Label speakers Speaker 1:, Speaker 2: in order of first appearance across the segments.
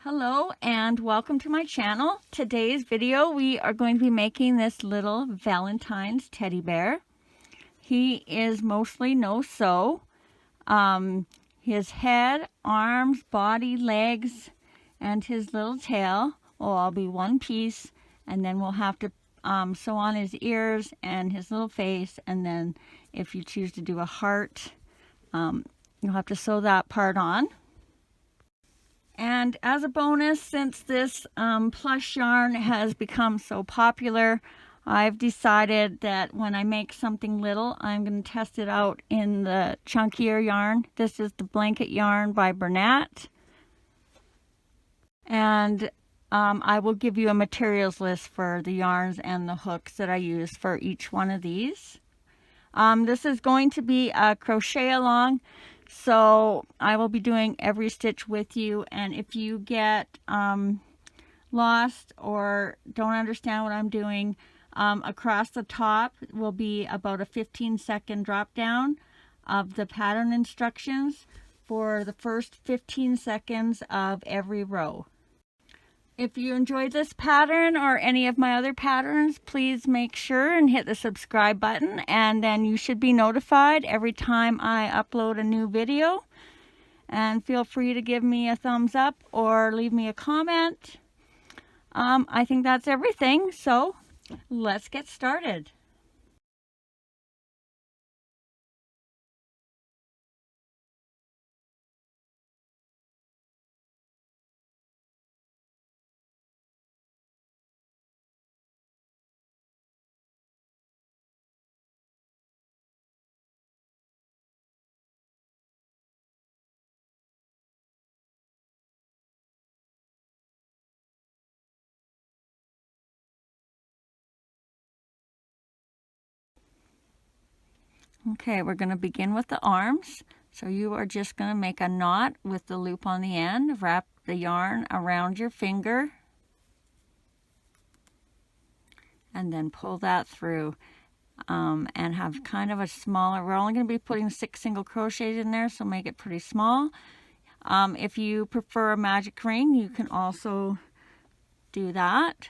Speaker 1: Hello and welcome to my channel. Today's video we are going to be making this little Valentine's teddy bear. He is mostly no-sew. His head, arms, body, legs, and his little tail will all be one piece, and then we'll have to sew on his ears and his little face, and then if you choose to do a heart, you'll have to sew that part on. And as a bonus, since this plush yarn has become so popular, I've decided that when I make something little, I'm going to test it out in the chunkier yarn. This is the blanket yarn by Bernat. And I will give you a materials list for the yarns and the hooks that I use for each one of these. This is going to be a crochet along. So I will be doing every stitch with you, and if you get lost or don't understand what I'm doing, across the top will be about a 15-second drop down of the pattern instructions for the first 15 seconds of every row. If you enjoyed this pattern or any of my other patterns, please make sure and hit the subscribe button, and then you should be notified every time I upload a new video. And feel free to give me a thumbs up or leave me a comment. I think that's everything, so let's get started. Okay, we're going to begin with the arms. So you are just going to make a knot with the loop on the end, wrap the yarn around your finger, and then pull that through and have kind of a smaller, we're only going to be putting 6 single crochets in there, so make it pretty small. If you prefer a magic ring, you can also do that.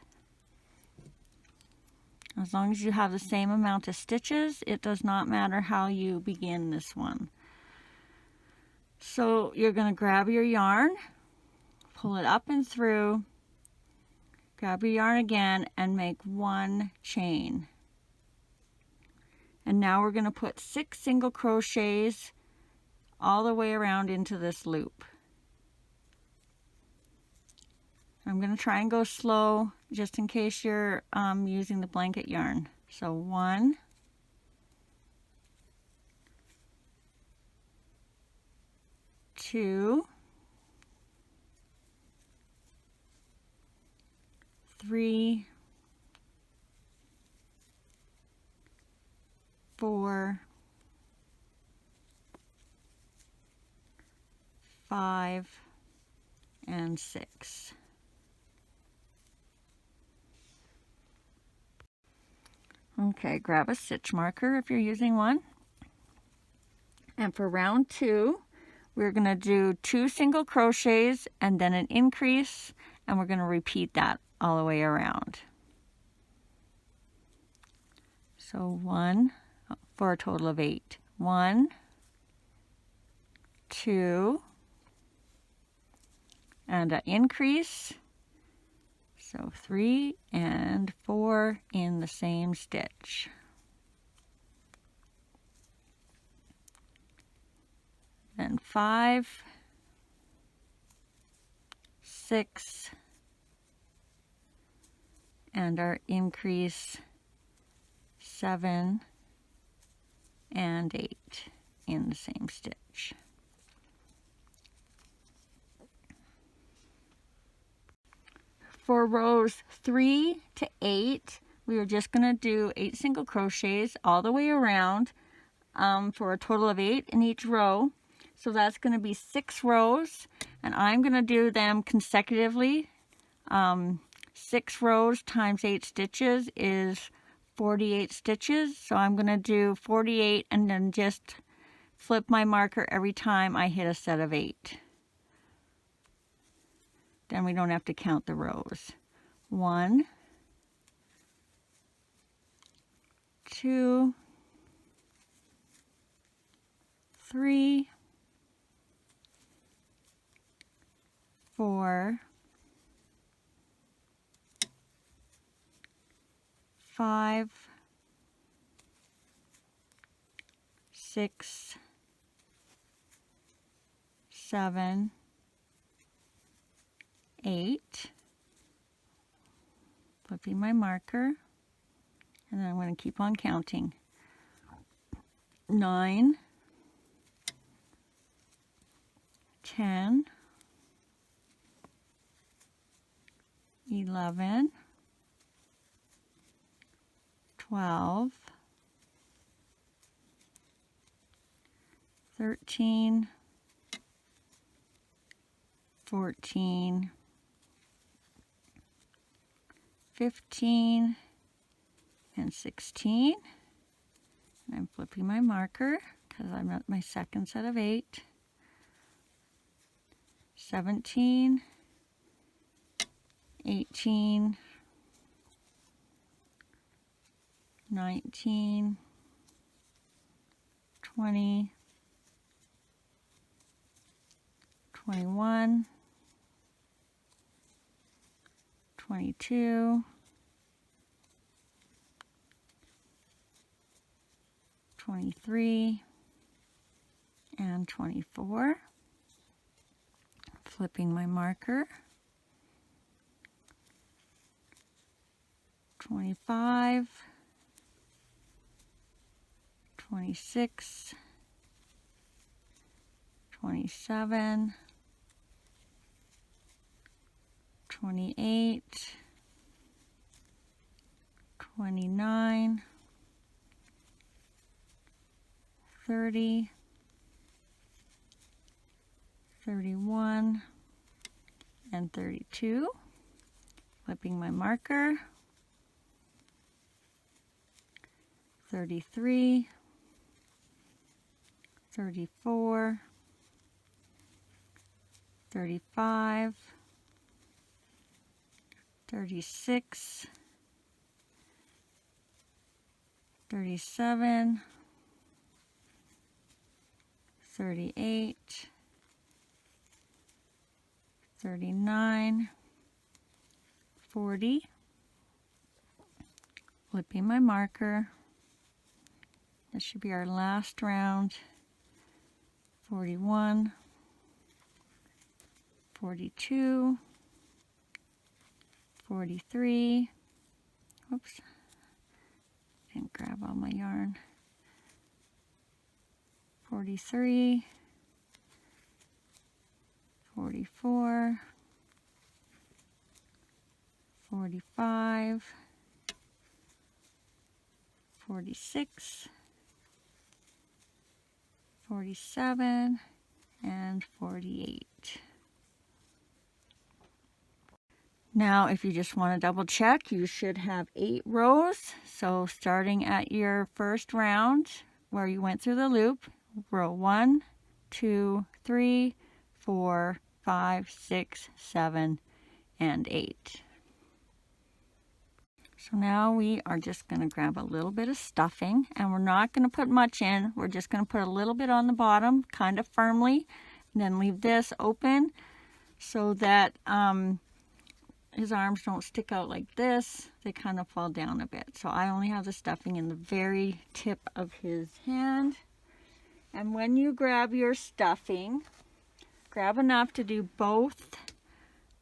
Speaker 1: As long as you have the same amount of stitches, it does not matter how you begin this one. So you're going to grab your yarn, pull it up and through, grab your yarn again, and make 1 chain. And now we're going to put 6 single crochets all the way around into this loop. I'm going to try and go slow just in case you're using the blanket yarn. So 1, 2, 3, 4, 5, and 6. Okay, grab a stitch marker if you're using one. And for round 2, we're going to do 2 single crochets and then an increase, and we're going to repeat that all the way around. So 1 for a total of 8. 1, 2, and an increase. So 3 and 4 in the same stitch. Then 5, 6, and our increase 7 and 8 in the same stitch. For rows 3 to 8, we are just going to do 8 single crochets all the way around for a total of 8 in each row. So that's going to be 6 rows, and I'm going to do them consecutively. 6 rows times 8 stitches is 48 stitches. So I'm going to do 48 and then just flip my marker every time I hit a set of 8. Then we don't have to count the rows. 1, 2, 3, 4, 5, 6, 7, 8. Flipping my marker, and then I'm going to keep on counting. 9, 10, 11, 12, 13, 14, 15, and 16. And I'm flipping my marker because I'm at my second set of 8. 17, 18, 19, 20, 21, 22, 23, and 24. Flipping my marker. 25, 26, 27, 28, 29, 30, 31, and 32. Flipping my marker. 33, 34, 35, 36, 37, 38, 39, 40. Flipping my marker. This should be our last round. 41, 42, 43. Oops, didn't grab all my yarn. 43, 44, 45, 46, 47, and 48. Now, if you just want to double check, you should have 8 rows. So starting at your first round where you went through the loop, row 1, 2, 3, 4, 5, 6, 7, and 8. So now we are just going to grab a little bit of stuffing, and we're not going to put much in. We're just going to put a little bit on the bottom, kind of firmly, and then leave this open so that his arms don't stick out like this. They kind of fall down a bit. So I only have the stuffing in the very tip of his hand. And when you grab your stuffing, grab enough to do both.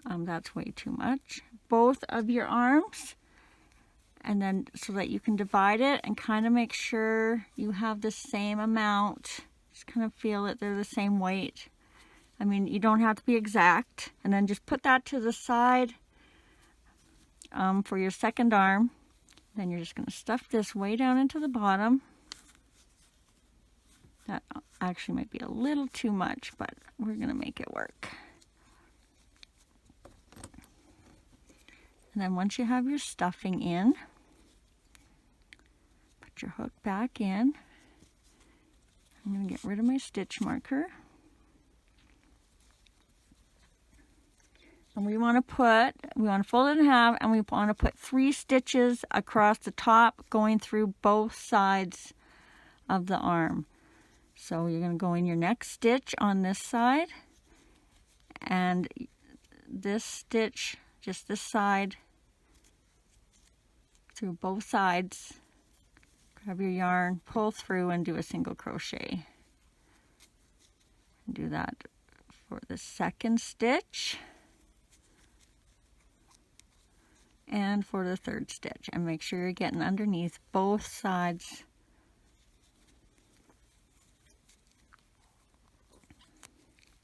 Speaker 1: That's way too much. Both of your arms. And then so that you can divide it and kind of make sure you have the same amount. Just kind of feel that they're the same weight. I mean, you don't have to be exact. And then just put that to the side for your second arm. Then you're just going to stuff this way down into the bottom. That actually might be a little too much, but we're going to make it work. And then once you have your stuffing in, put your hook back in. I'm going to get rid of my stitch marker. And we want to fold it in half, and we want to put 3 stitches across the top going through both sides of the arm. So you're going to go in your next stitch on this side, and this stitch, just this side, through both sides. Grab your yarn, pull through, and do a single crochet. Do that for the second stitch and for the third stitch, and make sure you're getting underneath both sides.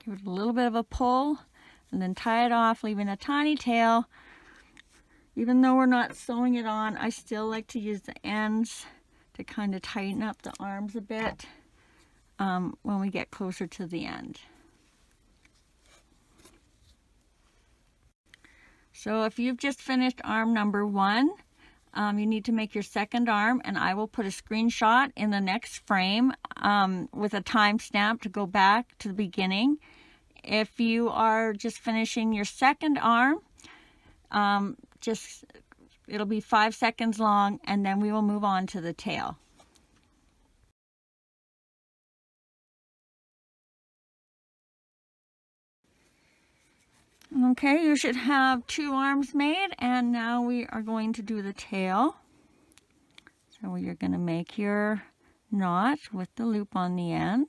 Speaker 1: Give it a little bit of a pull and then tie it off, leaving a tiny tail. Even though we're not sewing it on, I still like to use the ends to kind of tighten up the arms a bit when we get closer to the end. So if you've just finished arm number 1, you need to make your second arm, and I will put a screenshot in the next frame with a timestamp to go back to the beginning. If you are just finishing your second arm, it'll be 5 seconds long, and then we will move on to the tail. Okay, you should have 2 arms made, and now we are going to do the tail. So you're going to make your knot with the loop on the end.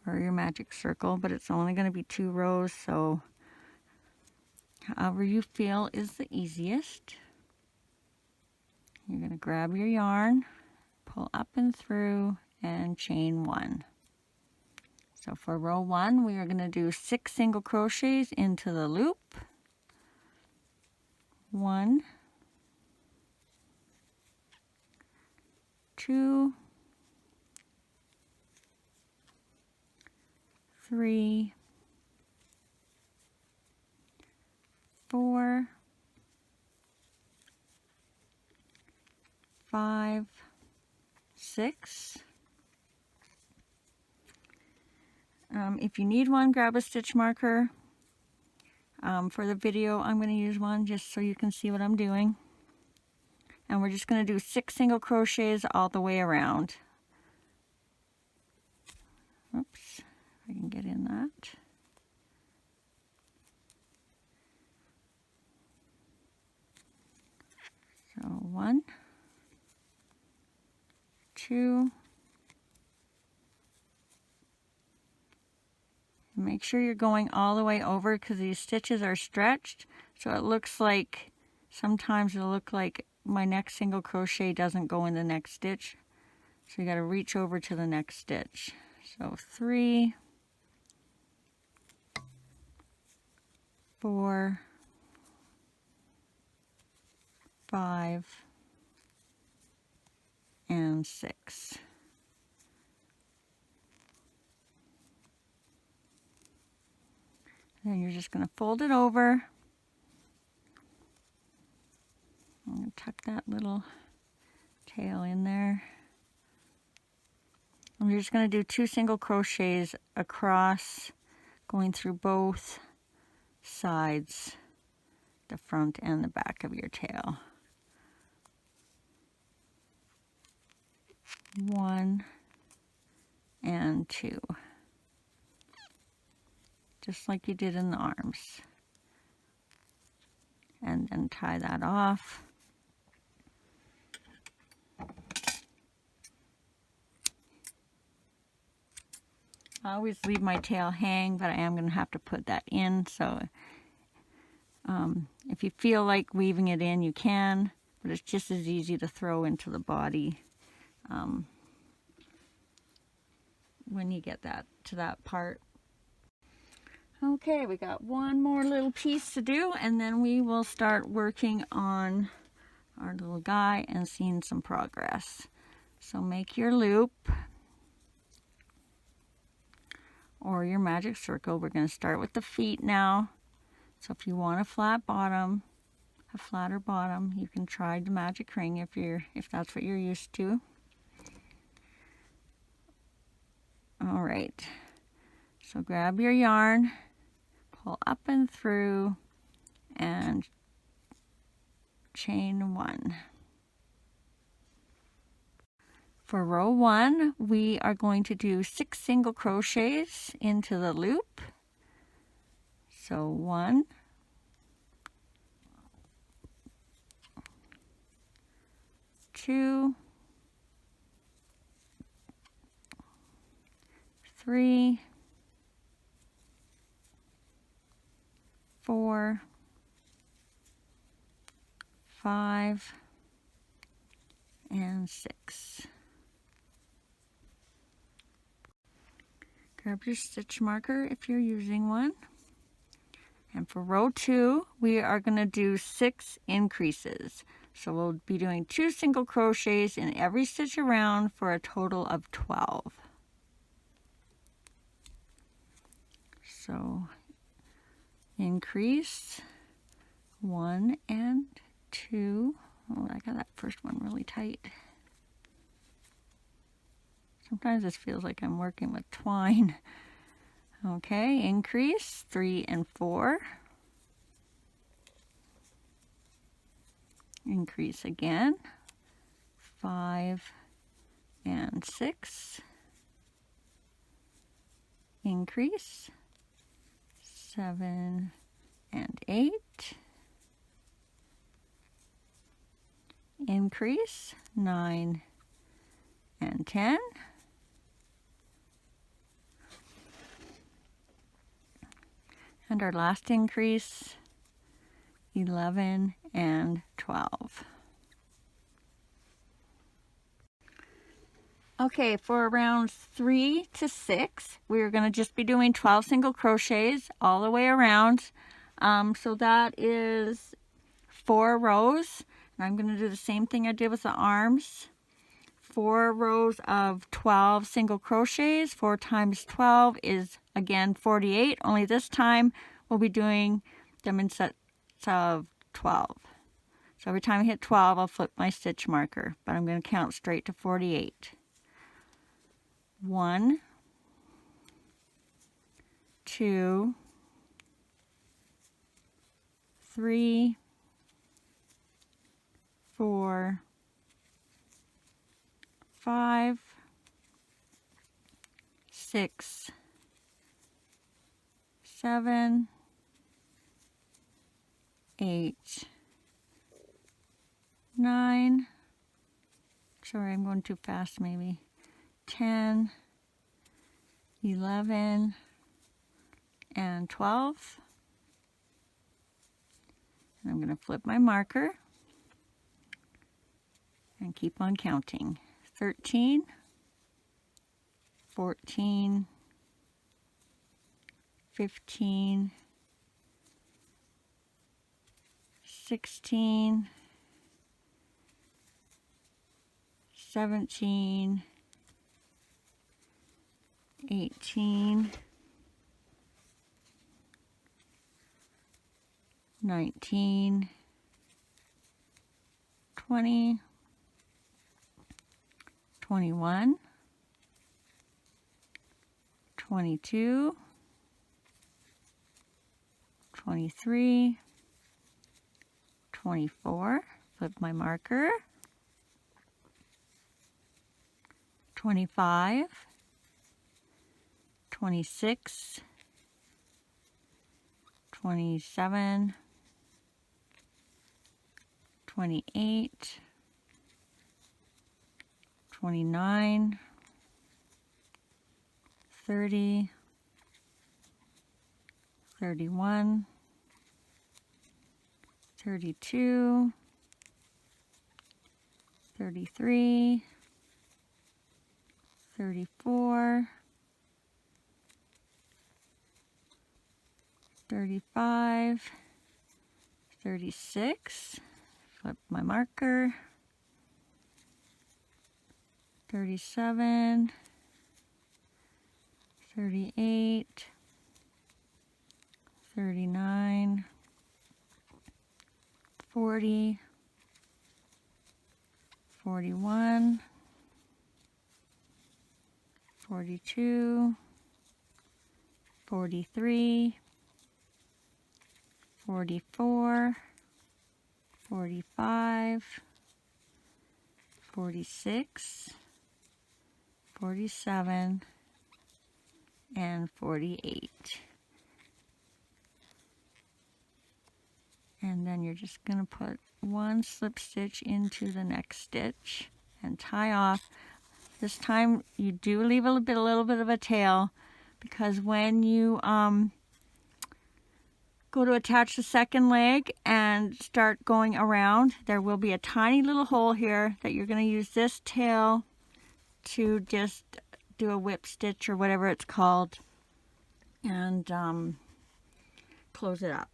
Speaker 1: Or your magic circle, but it's only going to be 2 rows, so however you feel is the easiest. You're going to grab your yarn, pull up and through, and chain 1. So for row 1, we are going to do 6 single crochets into the loop. 1, 2, 3, 4, 5, 6. If you need one, grab a stitch marker. For the video, I'm going to use one just so you can see what I'm doing. And we're just going to do 6 single crochets all the way around. Oops, if I can get in that. So 1, 2. Make sure you're going all the way over because these stitches are stretched, so it looks like, sometimes it'll look like my next single crochet doesn't go in the next stitch. So you got to reach over to the next stitch. So 3, 4, 5, and 6. Then you're just going to fold it over. I'm going to tuck that little tail in there. And you're just going to do 2 single crochets across, going through both sides, the front and the back of your tail. 1 and 2. Just like you did in the arms. And then tie that off. I always leave my tail hang, but I am going to have to put that in. So if you feel like weaving it in, you can, but it's just as easy to throw into the body when you get that to that part. Okay, we got one more little piece to do, and then we will start working on our little guy and seeing some progress. So make your loop or your magic circle. We're going to start with the feet now. So if you want a flat bottom, a flatter bottom, you can try the magic ring if that's what you're used to. All right. So grab your yarn, pull up and through, and chain 1. For row 1, we are going to do 6 single crochets into the loop. So 1, 2, 3, 4, 5, and 6. Grab your stitch marker if you're using one. And for row 2, we are going to do 6 increases. So we'll be doing 2 single crochets in every stitch around for a total of 12. So increase 1 and 2. Oh, I got that first one really tight. Sometimes this feels like I'm working with twine. Okay, increase 3 and 4. Increase again 5 and 6. Increase 7 and 8. Increase 9 and 10. And our last increase 11 and 12. Okay, for rounds 3 to 6, we're going to just be doing 12 single crochets all the way around. So that is 4 rows. And I'm going to do the same thing I did with the arms. 4 rows of 12 single crochets. 4 times 12 is again 48. Only this time we'll be doing them in sets of 12. So every time I hit 12, I'll flip my stitch marker, but I'm going to count straight to 48. 1, 2, 3, 4, 5, 6, 7, 8, 9, sorry, I'm going too fast maybe, 10, 11, and 12. And I'm going to flip my marker and keep on counting. 13, 14, 15, 16, 17, 18, 19, 20, 21, 22, 23, 24, flip my marker, 25, 26, 27, 28, 29, 30, 31, 32, 33, 34, 35, 36, flip my marker, 37, 38, 39, 40, 41, 42, 43, 44, 45, 46, 47, and 48. And then you're just going to put one slip stitch into the next stitch and tie off. This time you do leave a little bit of a tail, because when you go to attach the second leg and start going around, there will be a tiny little hole here that you're going to use this tail to just do a whip stitch or whatever it's called, and close it up.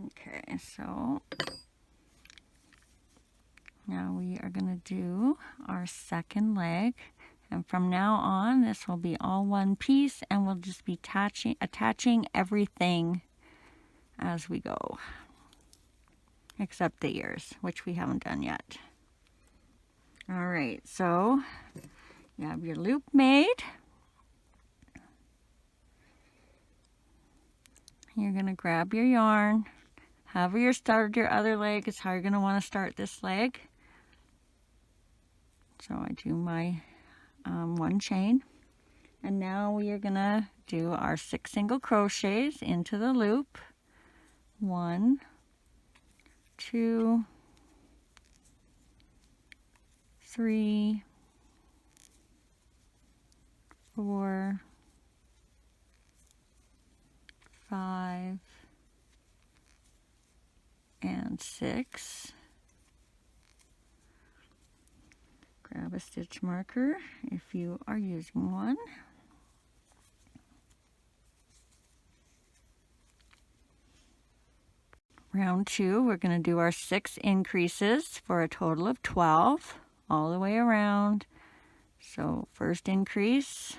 Speaker 1: Okay, so now we are going to do our second leg, and from now on this will be all one piece, and we'll just be attaching everything as we go, except the ears, which we haven't done yet. All right, so you have your loop made. You're going to grab your yarn. However you started your other leg is how you're going to want to start this leg. So I do my one chain, and now we are going to do our 6 single crochets into the loop. 1, 2, 3, 4, 5, and 6. Grab a stitch marker if you are using one. Round 2, we're going to do our 6 increases for a total of 12 all the way around. So first increase,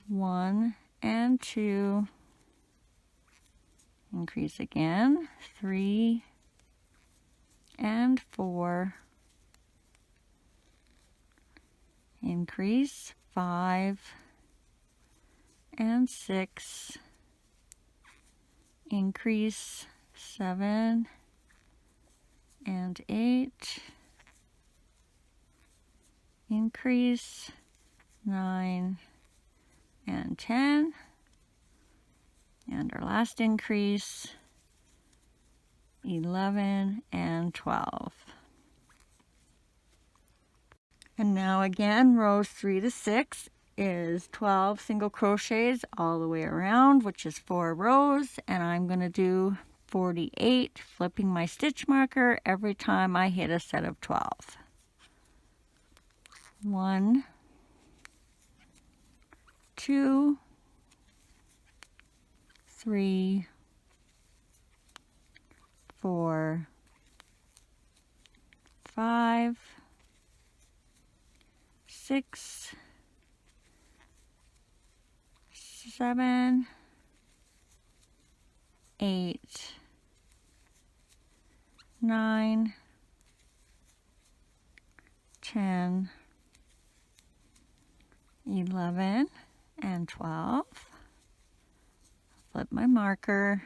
Speaker 1: 1 and 2, increase again, 3 and 4, increase, 5 and 6, increase, 7 and 8, increase, 9 and 10, and our last increase, 11 and 12. And now again, rows 3 to 6 is 12 single crochets all the way around, which is 4 rows, and I'm going to do 48, flipping my stitch marker every time I hit a set of 12. 1, 2, 3, 4, 5, 6, 7, 8, 9, 10, 11, and 12. Flip my marker.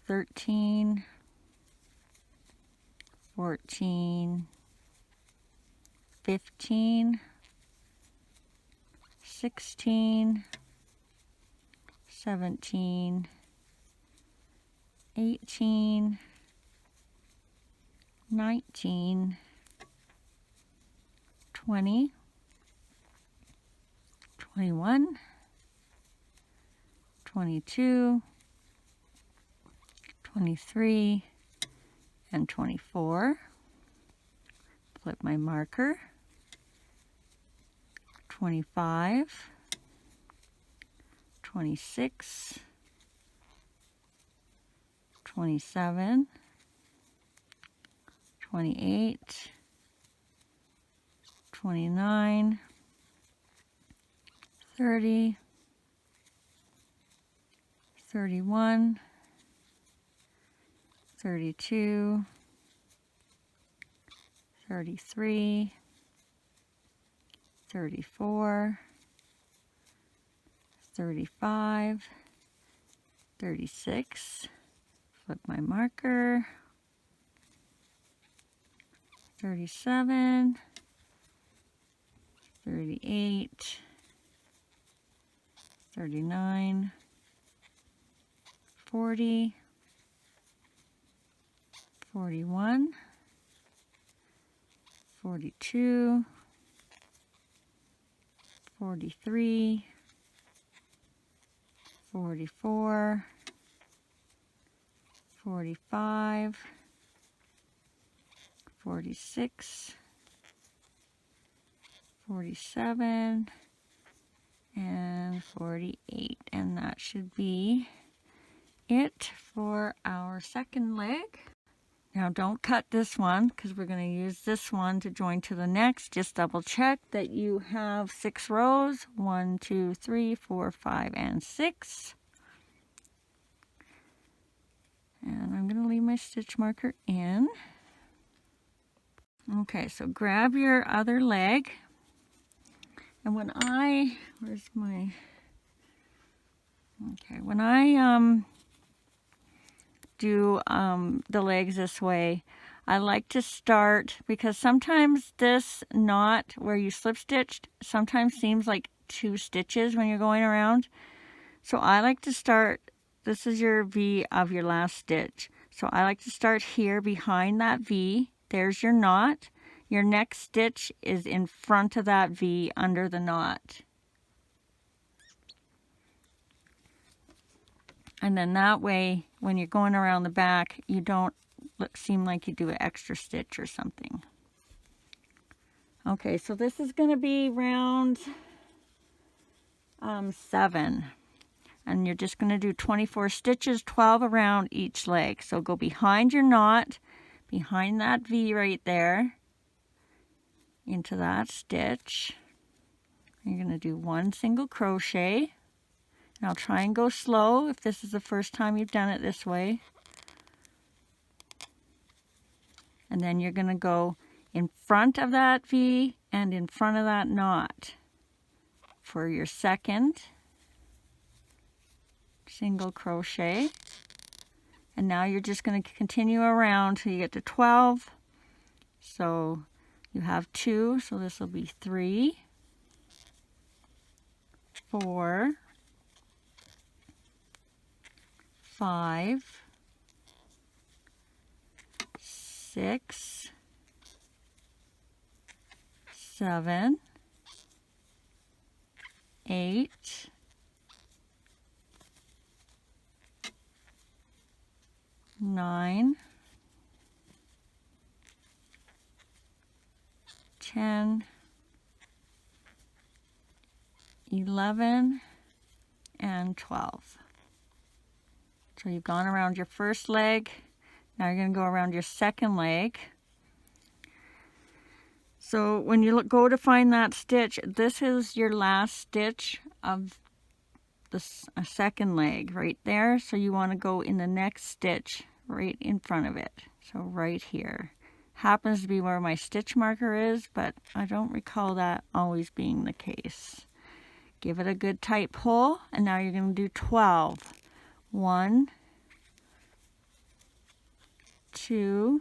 Speaker 1: 13, 14, 15, 16, 17, 18, 19, 20, 21, 22, 23, and 24. Flip my marker. 25, 26, 27, 28, 29, 30, 31, 32, 33, 34, 35, 36, flip my marker, 37, 38, 39, 40, 41, 42, 43, 44, 45, 46, 47, and 48. And that should be it for our second leg. Now don't cut this one because we're going to use this one to join to the next. Just double check that you have 6 rows. 1, 2, 3, 4, 5, and 6. And I'm going to leave my stitch marker in. Okay, so grab your other leg. And when I do the legs this way, I like to start, because sometimes this knot where you slip stitched sometimes seems like 2 stitches when you're going around. So I like to start, this is your V of your last stitch. So I like to start here behind that V. There's your knot. Your next stitch is in front of that V under the knot. And then that way, when you're going around the back, you don't seem like you do an extra stitch or something. Okay, so this is going to be round 7. And you're just going to do 24 stitches, 12 around each leg. So go behind your knot, behind that V right there, into that stitch. You're going to do 1 single crochet. And I'll try and go slow if this is the first time you've done it this way. And then you're going to go in front of that V and in front of that knot for your second single crochet. And now you're just going to continue around till you get to 12. So you have 2, so this will be 3, 4, 5, 6, 7, 8, 9, 10, 11, and 12. So you've gone around your first leg. Now you're going to go around your second leg. So when you go to find that stitch, this is your last stitch of the second leg right there. So you want to go in the next stitch right in front of it. So right here. Happens to be where my stitch marker is, but I don't recall that always being the case. Give it a good tight pull, and now you're going to do 12. 1, 2,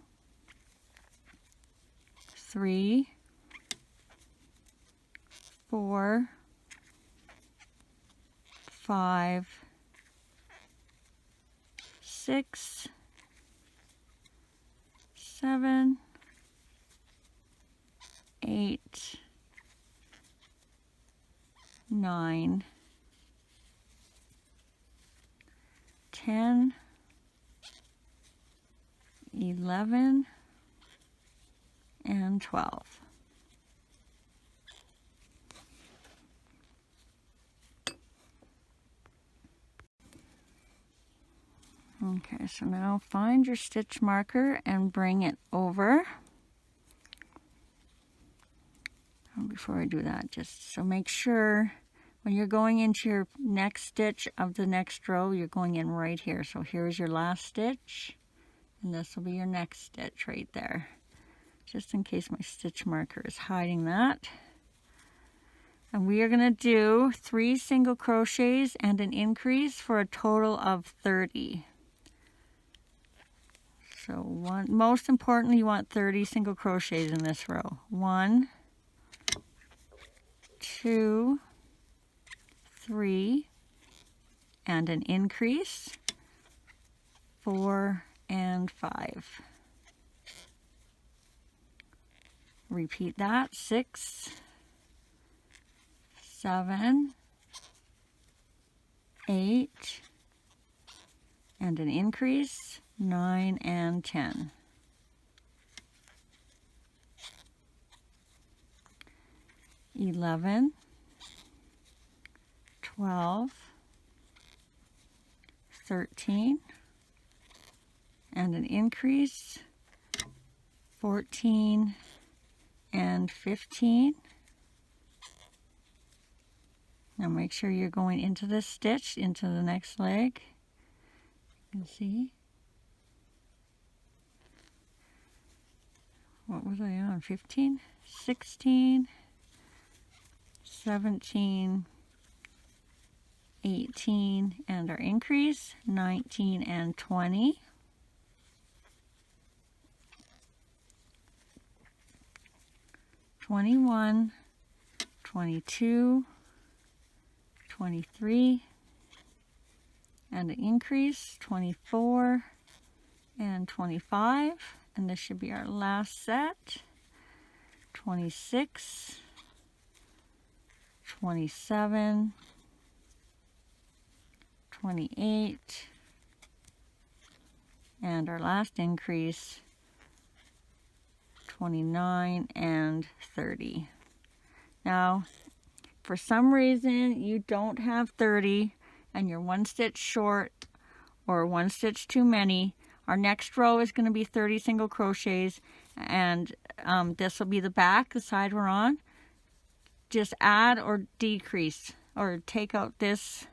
Speaker 1: 3, 4, 5, 6, 7, 8, 9, 10, 11, and 12. Okay, so now find your stitch marker and bring it over. And before I do that, just so make sure when you're going into your next stitch of the next row, you're going in right here. So here's your last stitch, and this will be your next stitch right there. Just in case my stitch marker is hiding that. And we are going to do 3 single crochets and an increase for a total of 30. So most importantly, you want 30 single crochets in this row. 1, 2, 3, and an increase, 4 and 5. Repeat that, 6, 7, 8, and an increase, 9 and 10. 11, 12, 13, and an increase, 14 and 15. Now make sure you're going into this stitch, into the next leg. You can see. What was I on? 15, 16, 17, 18, and our increase, 19 and 20. 21, 22, 23, and an increase, 24 and 25, and this should be our last set. 26, 27, 28, and our last increase, 29 and 30. Now, for some reason you don't have 30 and you're 1 stitch short or 1 stitch too many, our next row is going to be 30 single crochets, and this will be the back, the side we're on. Just add or decrease or take out this,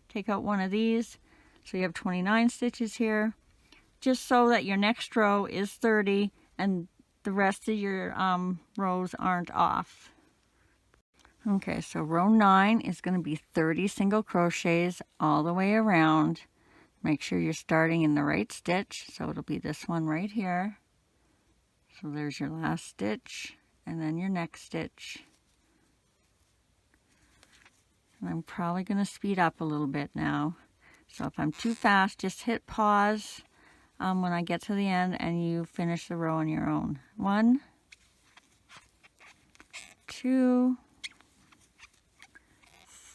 Speaker 1: take out one of these, so you have 29 stitches here, just so that your next row is 30 and the rest of your rows aren't off. Okay, so row 9 is going to be 30 single crochets all the way around. Make sure you're starting in the right stitch, so it'll be this one right here. So there's your last stitch and then your next stitch. And I'm probably going to speed up a little bit now. So if I'm too fast, just hit pause when I get to the end and you finish the row on your own. 1, 2,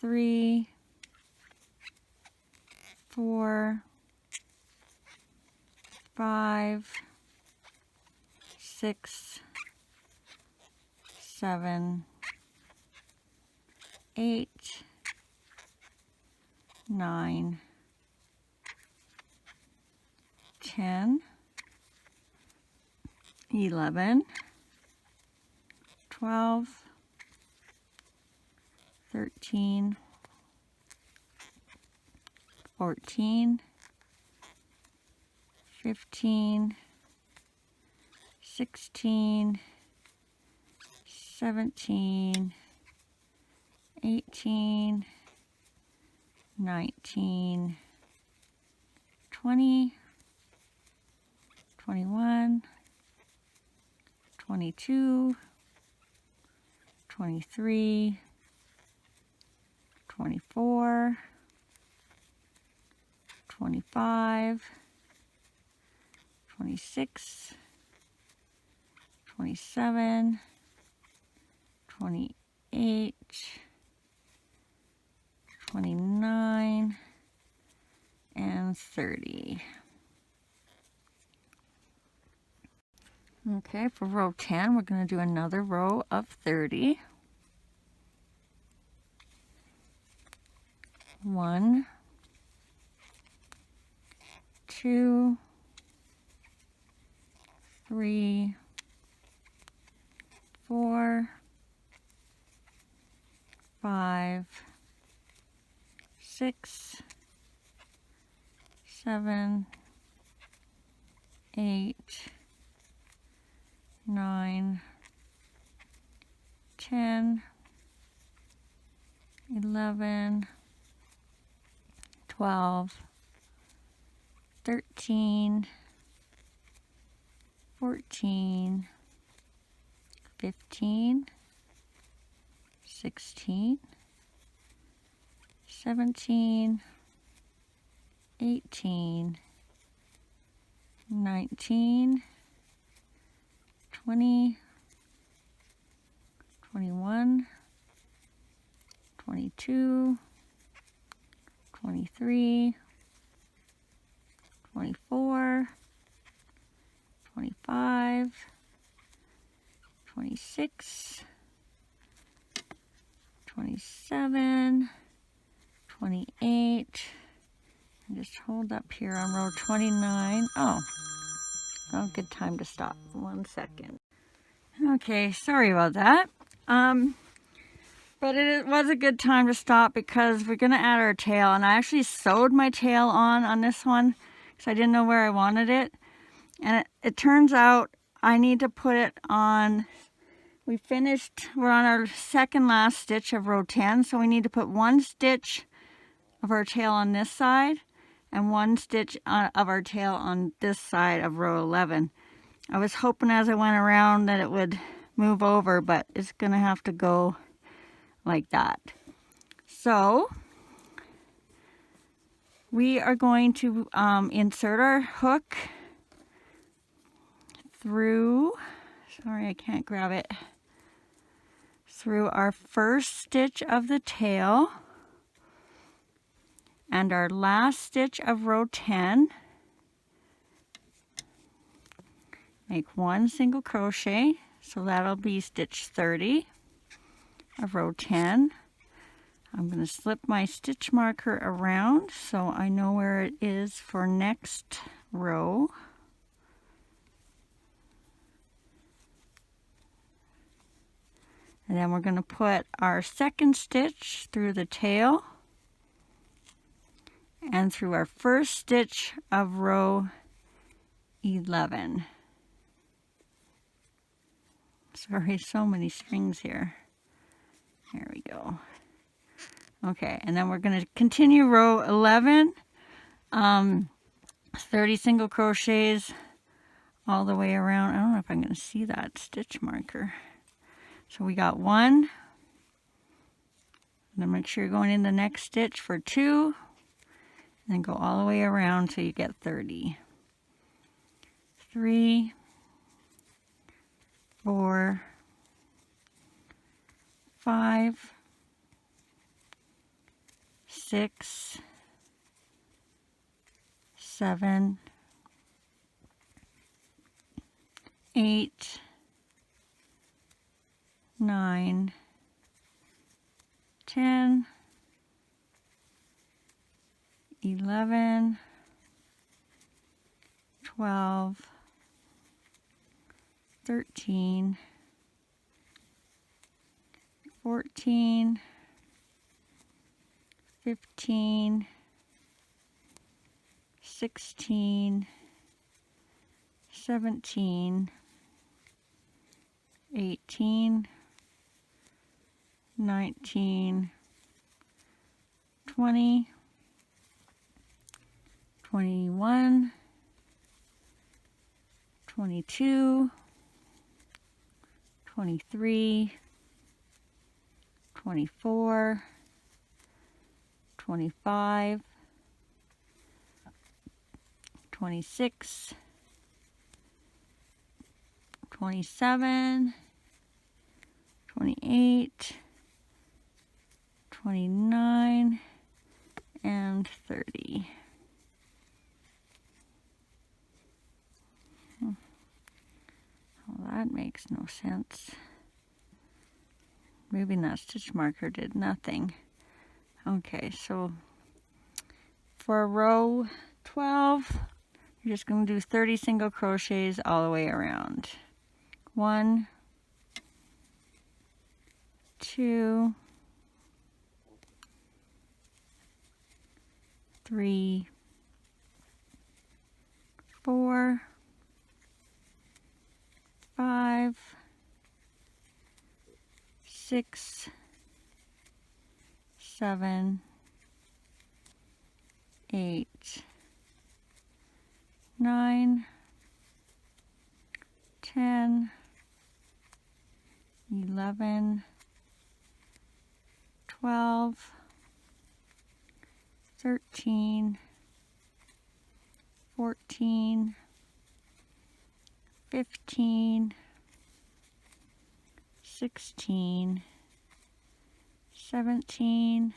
Speaker 1: 3, 4, 5, 6, 7, 8, 9, 10, 11, 12, 13, 14, 15, 16, 17, 18, 19, 20, 21, 22, 23, 24, 25, 26, 27, 28, 29, and 30. Okay, for row 10, we're going to do another row of 30. 1, 2, 3, 4, 5, 6, 7, 8, 9, 10, 11, 12, 13, 14, 15, 16, 17, 18, 19, 20, 21, 22, 23, 24, 25, 26, 27, 28, and just hold up here on row 29. Oh, good time to stop. 1 second. Okay, sorry about that. But it was a good time to stop because we're going to add our tail. And I actually sewed my tail on this one because I didn't know where I wanted it. And it turns out I need to put it on, we're on our second last stitch of row 10. So we need to put 1 stitch of our tail on this side and 1 stitch of our tail on this side of row 11. I was hoping as I went around that it would move over, but it's going to have to go like that. So we are going to insert our hook through, sorry I can't grab it, through our first stitch of the tail and our last stitch of row 10. Make 1 single crochet, so that'll be stitch 30 of row 10. I'm going to slip my stitch marker around so I know where it is for next row. And then we're going to put our second stitch through the tail and through our first stitch of row 11. Sorry, so many strings here. There we go. Okay, and then we're going to continue row 11, 30 single crochets all the way around. I don't know if I'm going to see that stitch marker. So we got 1. And then make sure you're going in the next stitch for 2. And then go all the way around till you get 30. 3, 4, 5, 6, 7, 8, 9, 10, 11, 12, 13, 14, 15, 16, 17, 18, 19, 20, 21, 22, 23, 24, 25, 26, 27, 28, 29, and 30. Well, that makes no sense. Moving that stitch marker did nothing. Okay, so for row 12, You're just going to do 30 single crochets all the way around. 1, 2, 3, 4, 5, 6, 7, 8, 9, 10, 11, 12, 13, 14, 15, 16, 17,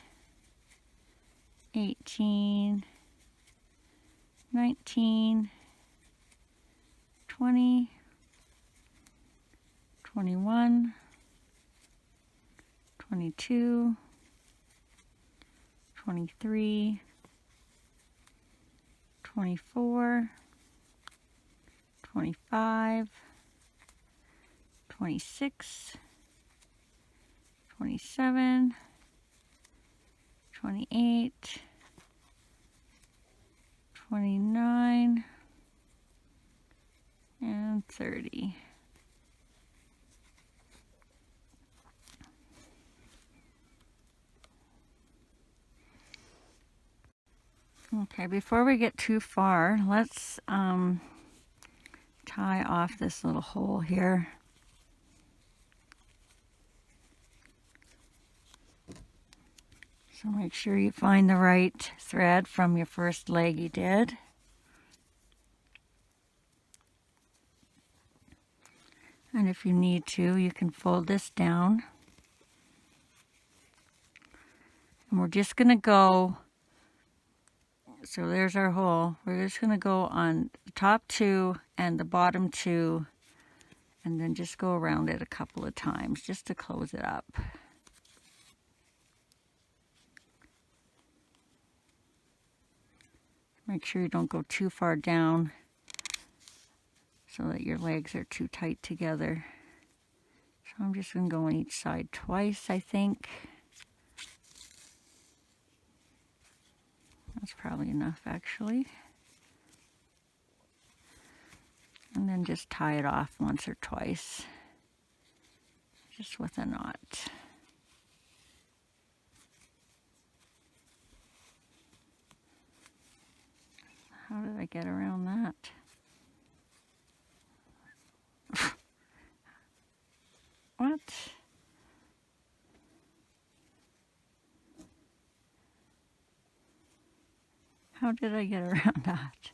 Speaker 1: 18, 19, 20, 21, 22, 23, 24, 25, 26, 27, 28, 29, and 30. Okay, before we get too far, let's tie off this little hole here. So make sure you find the right thread from your first leg you did. And if you need to, you can fold this down. And we're just going to go, so there's our hole. We're just going to go on the top 2 and the bottom 2, and then just go around it a couple of times just to close it up. Make sure you don't go too far down so that your legs are too tight together. So I'm just going to go on each side twice, I think. That's probably enough, actually. And then just tie it off once or twice, just with a knot. How did I get around that? What? How did I get around that?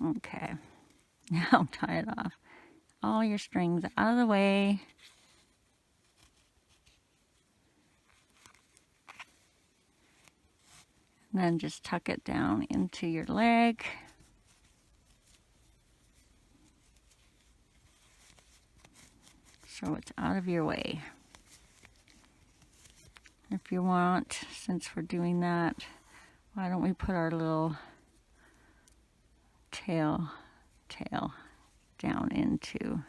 Speaker 1: Okay, now tie it off. All your strings out of the way. And then just tuck it down into your leg. So it's out of your way. If you want, since we're doing that, why don't we put our little tail down into,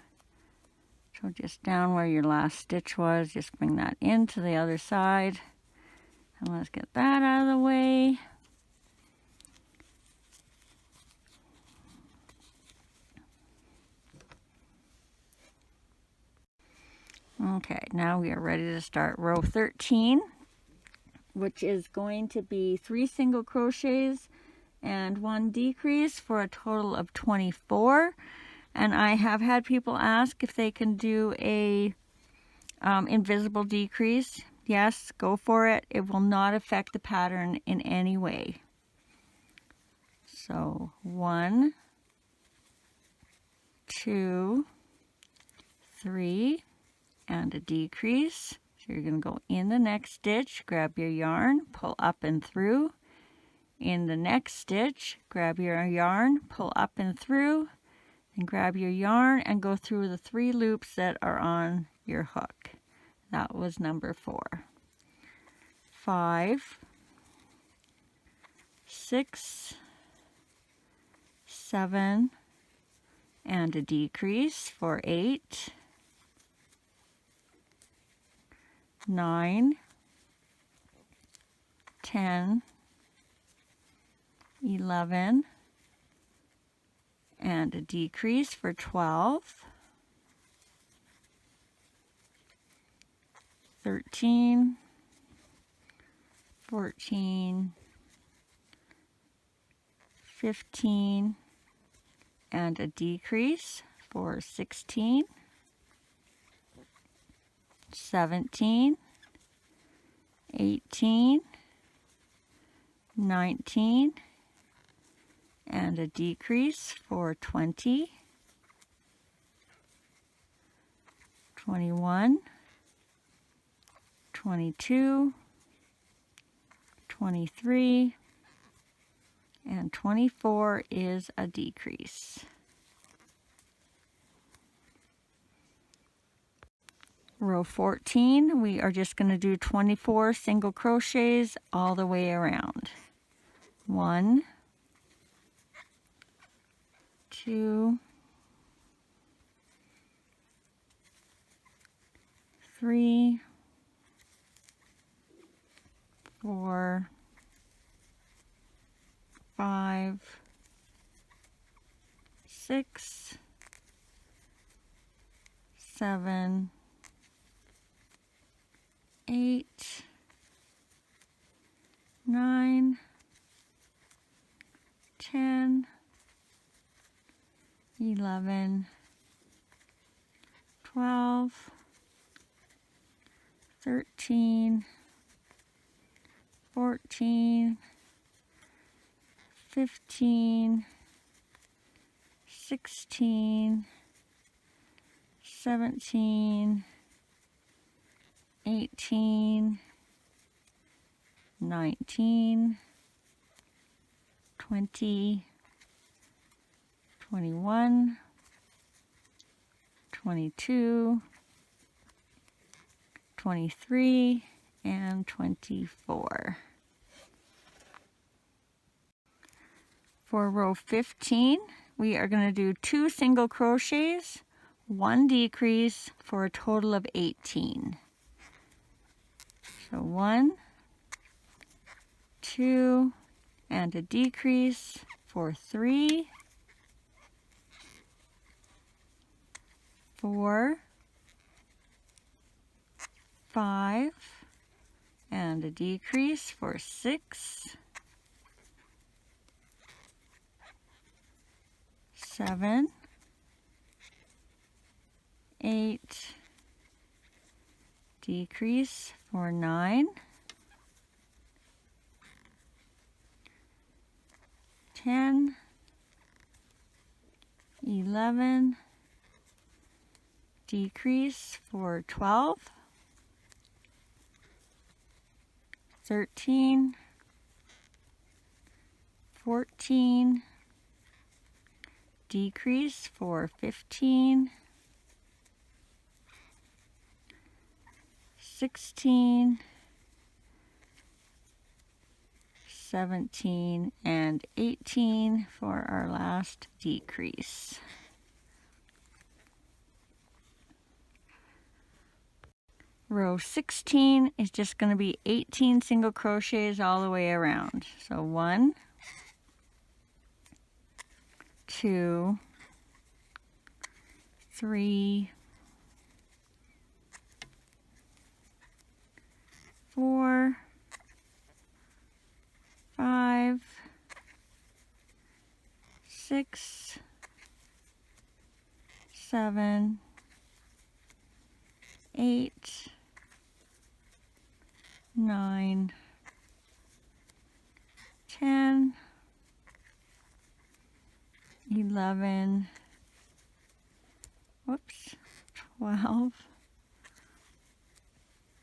Speaker 1: so just down where your last stitch was, just bring that into the other side. And let's get that out of the way. Okay, now we are ready to start row 13, which is going to be 3 single crochets and 1 decrease for a total of 24. And I have had people ask if they can do a invisible decrease. Yes, go for it. It will not affect the pattern in any way. So 1, 2, 3, and a decrease. So you're going to go in the next stitch, grab your yarn, pull up and through. In the next stitch, grab your yarn, pull up and through, and grab your yarn and go through the 3 loops that are on your hook. That was number 4. 5, 6, 7, and a decrease for 8, 9, 10, 11, and a decrease for 12, 13, 14, 15, and a decrease for 16, 17, 18, 19, and a decrease for 20, 21, 22, 23, and 24 is a decrease. Row 14, we are just going to do 24 single crochets all the way around. 1, 2, 3, 4, 5, 6, 7, 8, 9, 10, 11, 12, 13, 14, 15, 16, 17, 18, 19, 20, 21, 22, 23, and 24. For row 15, we are going to do 2 single crochets, 1 decrease for a total of 18. So 1, 2, and a decrease for 3, 4, 5, and a decrease for 6, 7, 8, decrease for 9, 10, 11, decrease for 12, 13, 14, decrease for 15, 16, 17, and 18 for our last decrease. Row 16 is just going to be 18 single crochets all the way around. So 1, 2, 3, 4, 5, 6, 7, 8, 9, 10, 11, 12,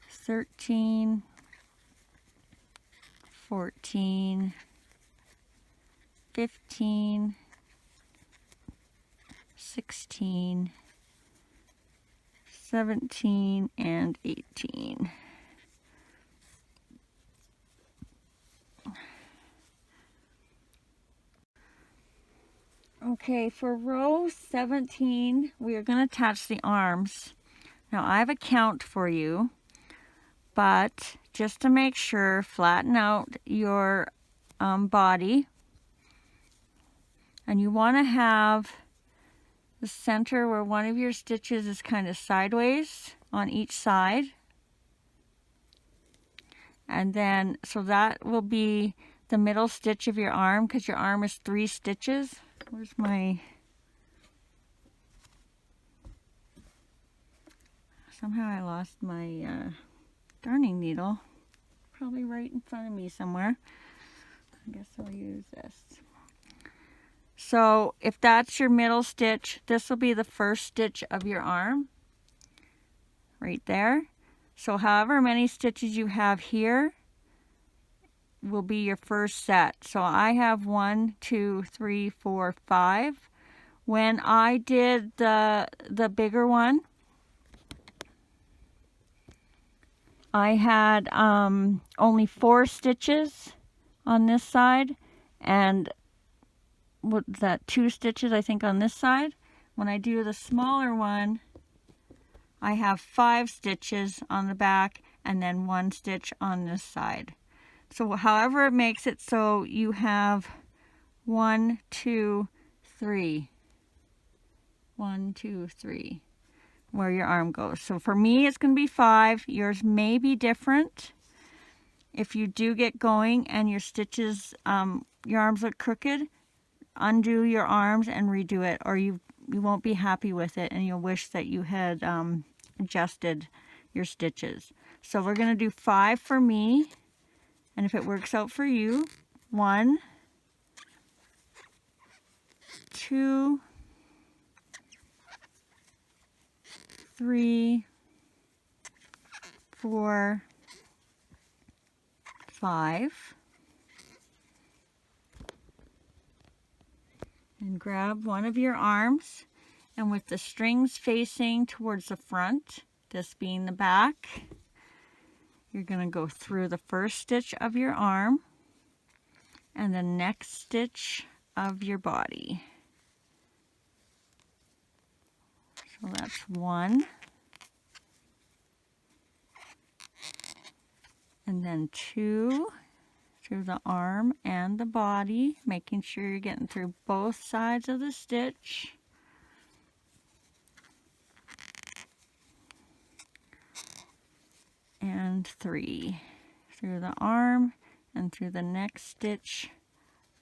Speaker 1: 13, 14, 15, 16, 17 and 18. Okay, for row 17, we are going to attach the arms. Now I have a count for you, but just to make sure, flatten out your body. And you want to have the center where one of your stitches is kind of sideways on each side. And then, so that will be the middle stitch of your arm, because your arm is 3 stitches. Where's my... Somehow I lost my darning needle. Probably right in front of me somewhere. I guess I'll use this. So if that's your middle stitch, this will be the first stitch of your arm. Right there. So however many stitches you have here will be your first set. So I have 1, 2, 3, 4, 5. When I did the bigger one, I had only 4 stitches on this side, and what was that, 2 stitches I think on this side. When I do the smaller one, I have 5 stitches on the back and then 1 stitch on this side. So however it makes it so you have 1, 2, 3. 1, 2, 3. Where your arm goes. So for me, it's going to be 5. Yours may be different. If you do get going and your stitches, your arms look crooked, undo your arms and redo it, or you won't be happy with it and you'll wish that you had adjusted your stitches. So we're going to do 5 for me, and if it works out for you, 1, 2, 3, 4, 5. And grab one of your arms, and with the strings facing towards the front, this being the back, you're going to go through the first stitch of your arm and the next stitch of your body. So that's 1. And then 2 through the arm and the body, making sure you're getting through both sides of the stitch. And 3 through the arm and through the next stitch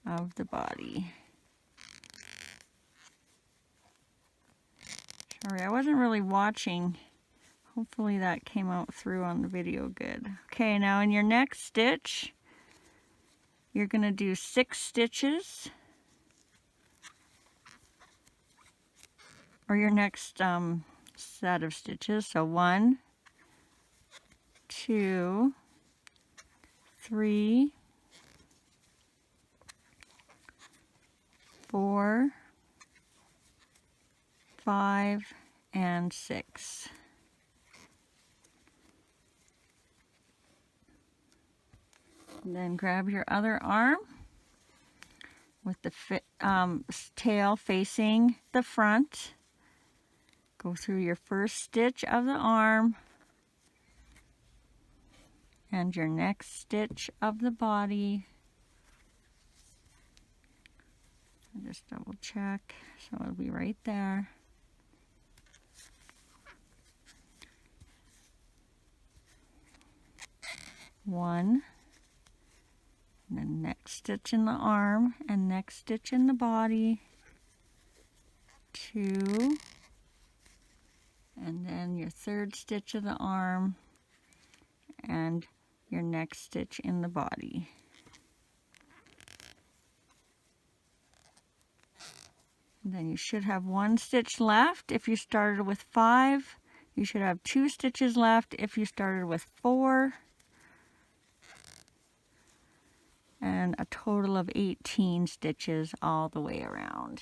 Speaker 1: of the body. Sorry, I wasn't really watching. Hopefully that came out through on the video good. Okay, now in your next stitch, you're going to do 6 stitches. Or your next set of stitches. So 1, 2, 3, 4, 5, and 6. And then grab your other arm with the tail facing the front. Go through your first stitch of the arm and your next stitch of the body. I'll just double check, so it'll be right there. One, and then next stitch in the arm and next stitch in the body. 2, and then your third stitch of the arm and your next stitch in the body. And then you should have 1 stitch left. If you started with 5, you should have 2 stitches left if you started with 4. And a total of 18 stitches all the way around.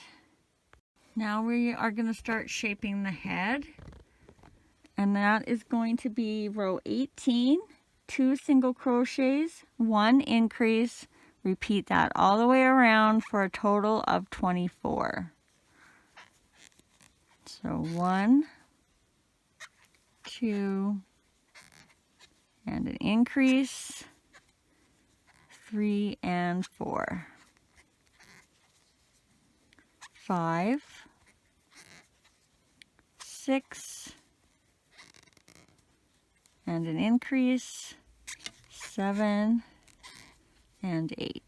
Speaker 1: Now we are going to start shaping the head. and that is going to be row 18, 2 single crochets, 1 increase. Repeat that all the way around for a total of 24. So 1, 2, and an increase, 3 and 4, 5, 6, and an increase, 7 and 8,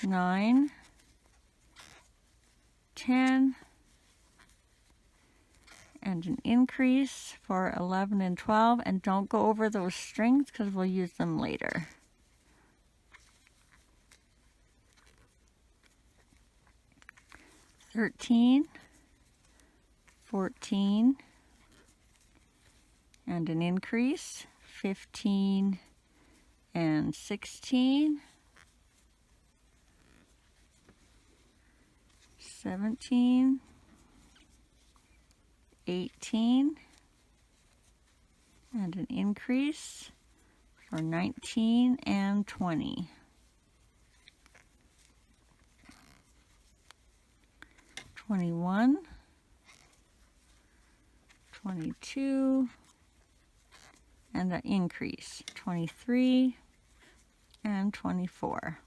Speaker 1: 9, 10, and an increase for 11 and 12, and don't go over those strings because we'll use them later. 13, 14, and an increase, 15 and 16, 17, 18, and an increase for 19 and 20. 21, 22, and an increase, 23 and 24.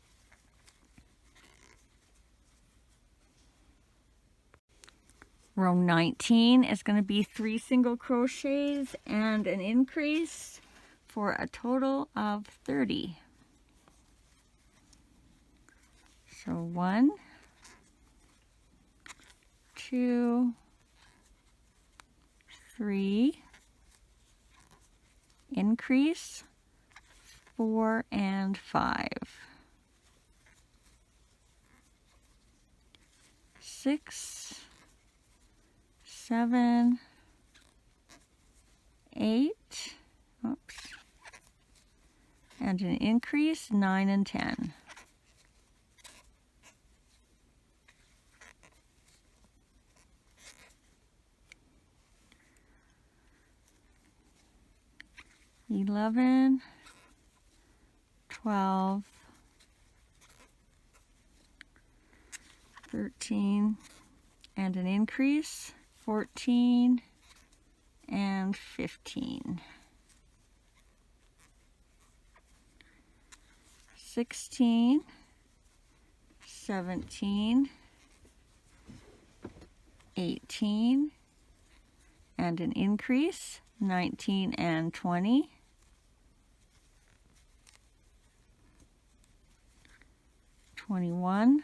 Speaker 1: Row 19 is going to be 3 single crochets and an increase for a total of 30. So 1, 2, 3, increase, 4 and 5, 6, 7, 8, oops, and an increase, 9 and 10. 11, 12, 13, and an increase, 14 and 15, 16, 17, 18, and an increase, 19 and 20, 21,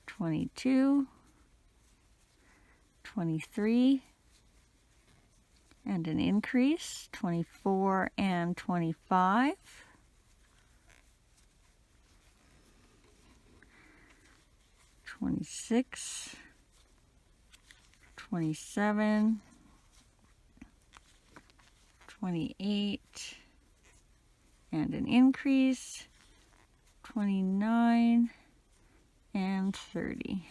Speaker 1: 22, 23, and an increase, 24 and 25, 26, 27, 28, and an increase, 29 and 30.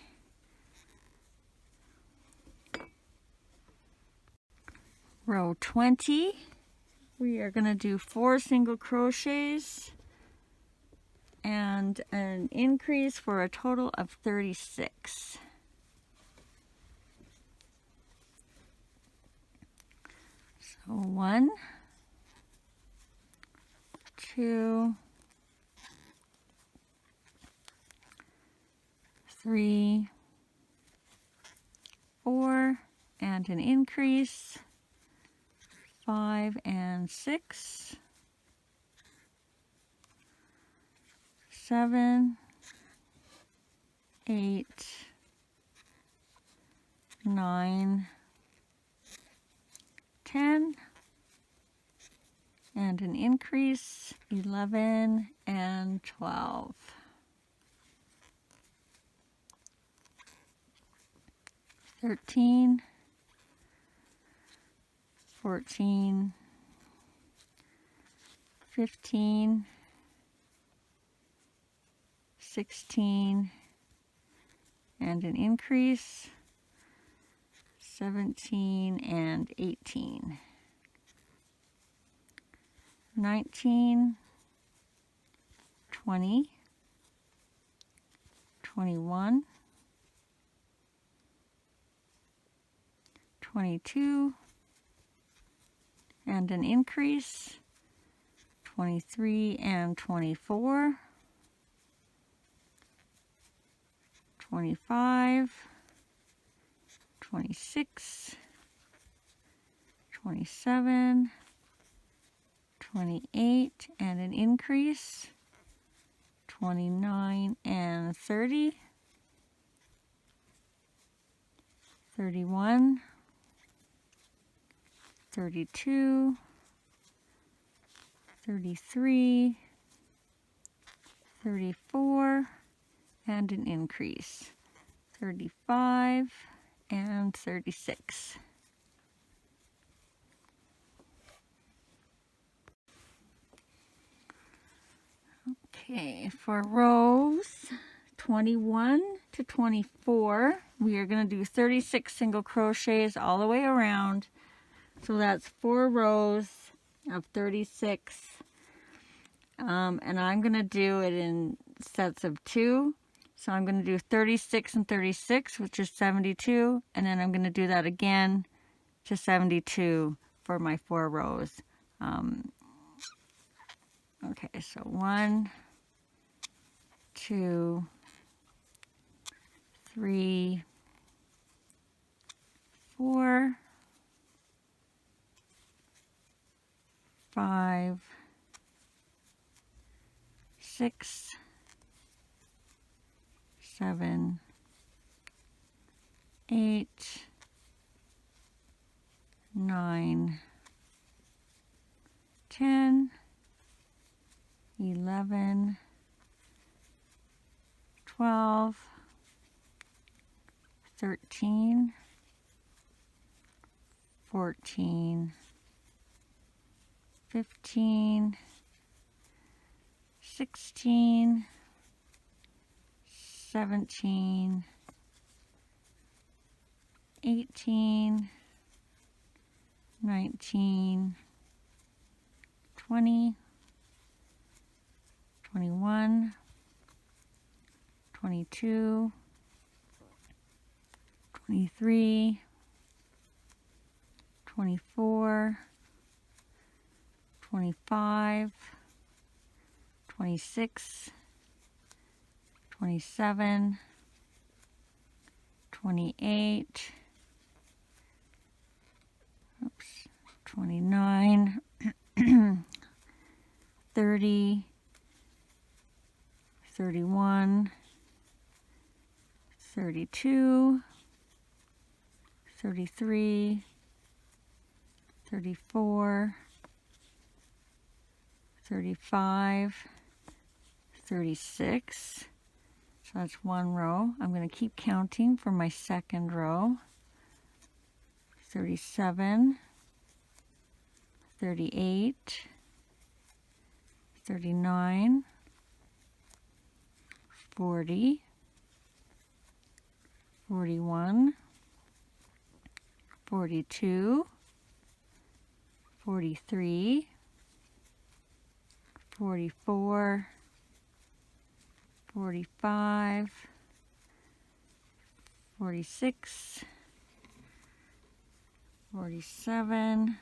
Speaker 1: Row 20, we are going to do 4 single crochets and an increase for a total of 36. So 1, 2, 3, 4, and an increase, 5 and 6, 7, 8, 9, 10, and an increase, 11 and 12. 13, 14, 15, 16, and an increase, 17 and 18, 19, 20, 21, 22, and an increase, 23 and 24, 25, 26, 27, 28, and an increase, 29 and 30, 31, 32, 33, 34, and an increase, 35 and 36. Okay, for rows 21 to 24, we are going to do 36 single crochets all the way around. So that's 4 rows of 36. And I'm going to do it in sets of 2. So I'm going to do 36 and 36, which is 72, and then I'm going to do that again to 72 for my 4 rows. Okay, so 1, 2, 3, 4, 5, 6, 7, 8, 9, 10, 11, 12, 13, 14, 15, 16, 17, 18, 19, 20, 21, 22, 23, 24, 25, 26, 27, 28, 29, 30, 31, 32, 33, 34, 35, 36. So that's 1 row. I'm going to keep counting for my 2nd row. 37, 38, 39, 40, 41, 42, 43, 44, 45, 46, 47,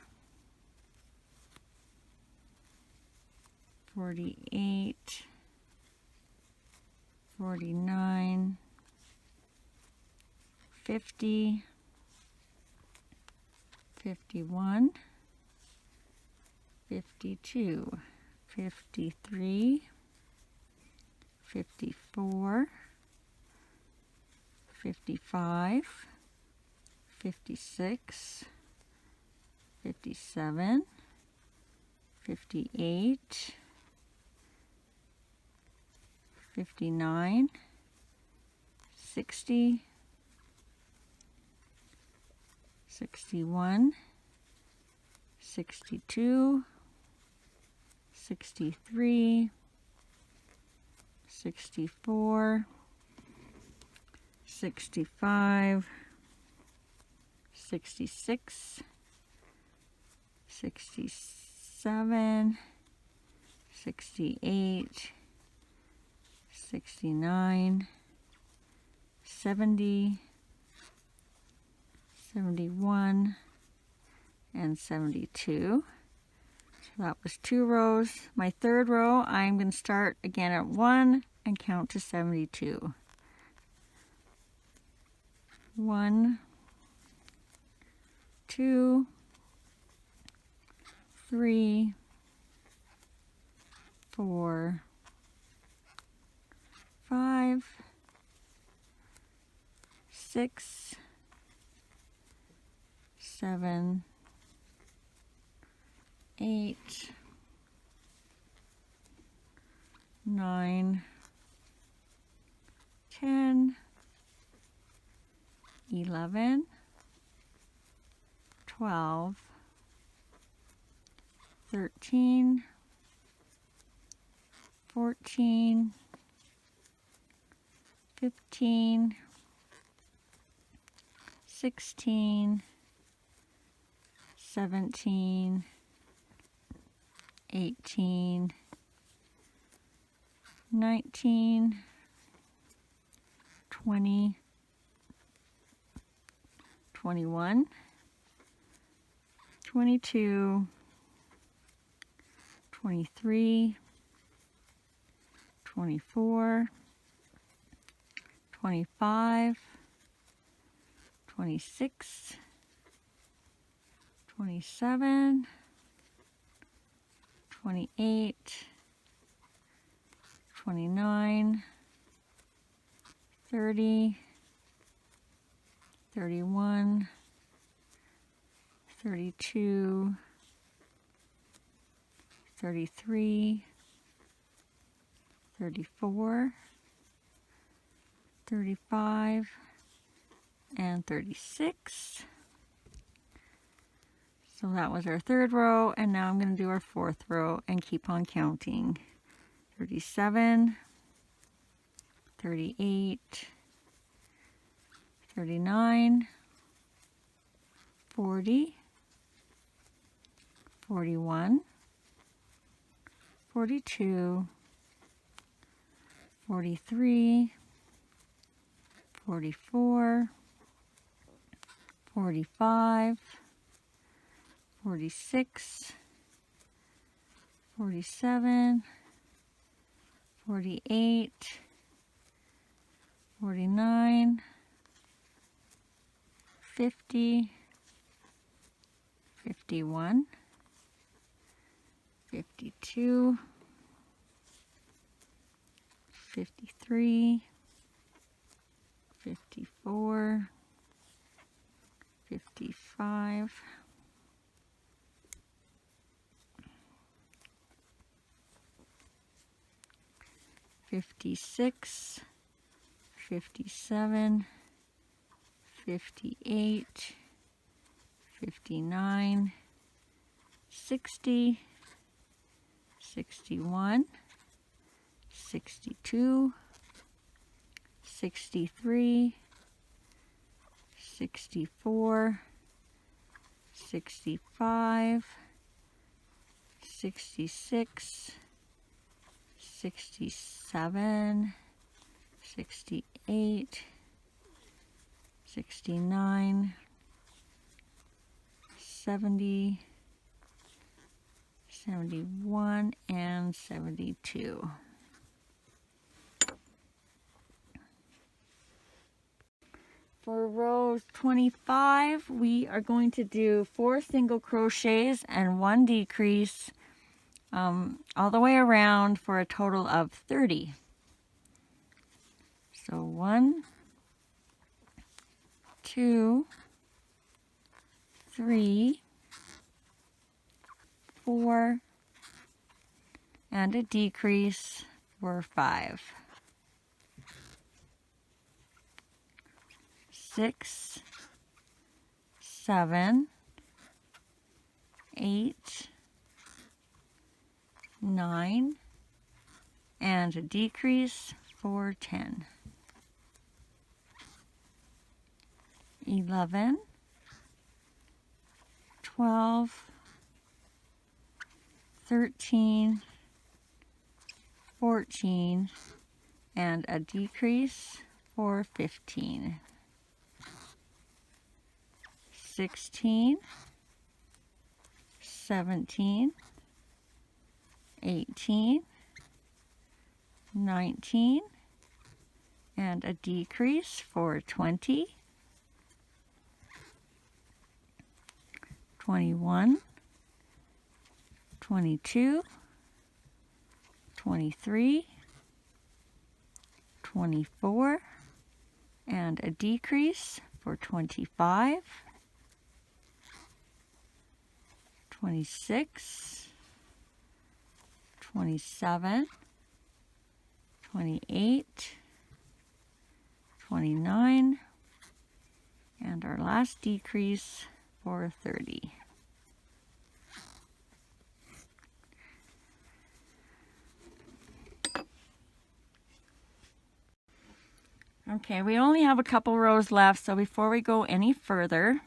Speaker 1: 48, 49, 50, 51, 52, 53, 54, 55, 56, 57, 58, 59, 60, 61, 62, 63, 64, 65, 66, 67, 68, 69, 70, 71, and 72. So that was 2 rows. My third row, I'm going to start again at 1 and count to 72. 1, 2, 3, 4, 5, 6, 7, 8, 9, 10, 11, 12, 13, 14, 15, 16, 17, 18, 19, 20, 21, 22, 23, 24, 25, 26, 27, 28, 29, 30, 31, 32, 33, 34, 35, and 36. So that was our third row, and now I'm going to do our fourth row and keep on counting. 37, 38, 39, 40, 41, 42, 43, 44, 45, 46, 47, 48, 49, 50, 51, 52, 53, 54, 55, 56, 57, 58, 59, 60, 61, 62, 63, 64, 65, 66, 67, 68, 69, 70, 71, and 72. For row 25, we are going to do 4 single crochets and 1 decrease all the way around for a total of 30. So 1, 2, 3, 4, and a decrease for 5. 6, 7, 8, 9, and a decrease for 10. 11, 12, 13, 14, and a decrease for 15, 16, 17, 18, 19, and a decrease for 20, 21, 22, 23, 24, and a decrease for 25, 26, 27, 28, 29, and our last decrease for 30. Okay, we only have a couple rows left, so before we go any further,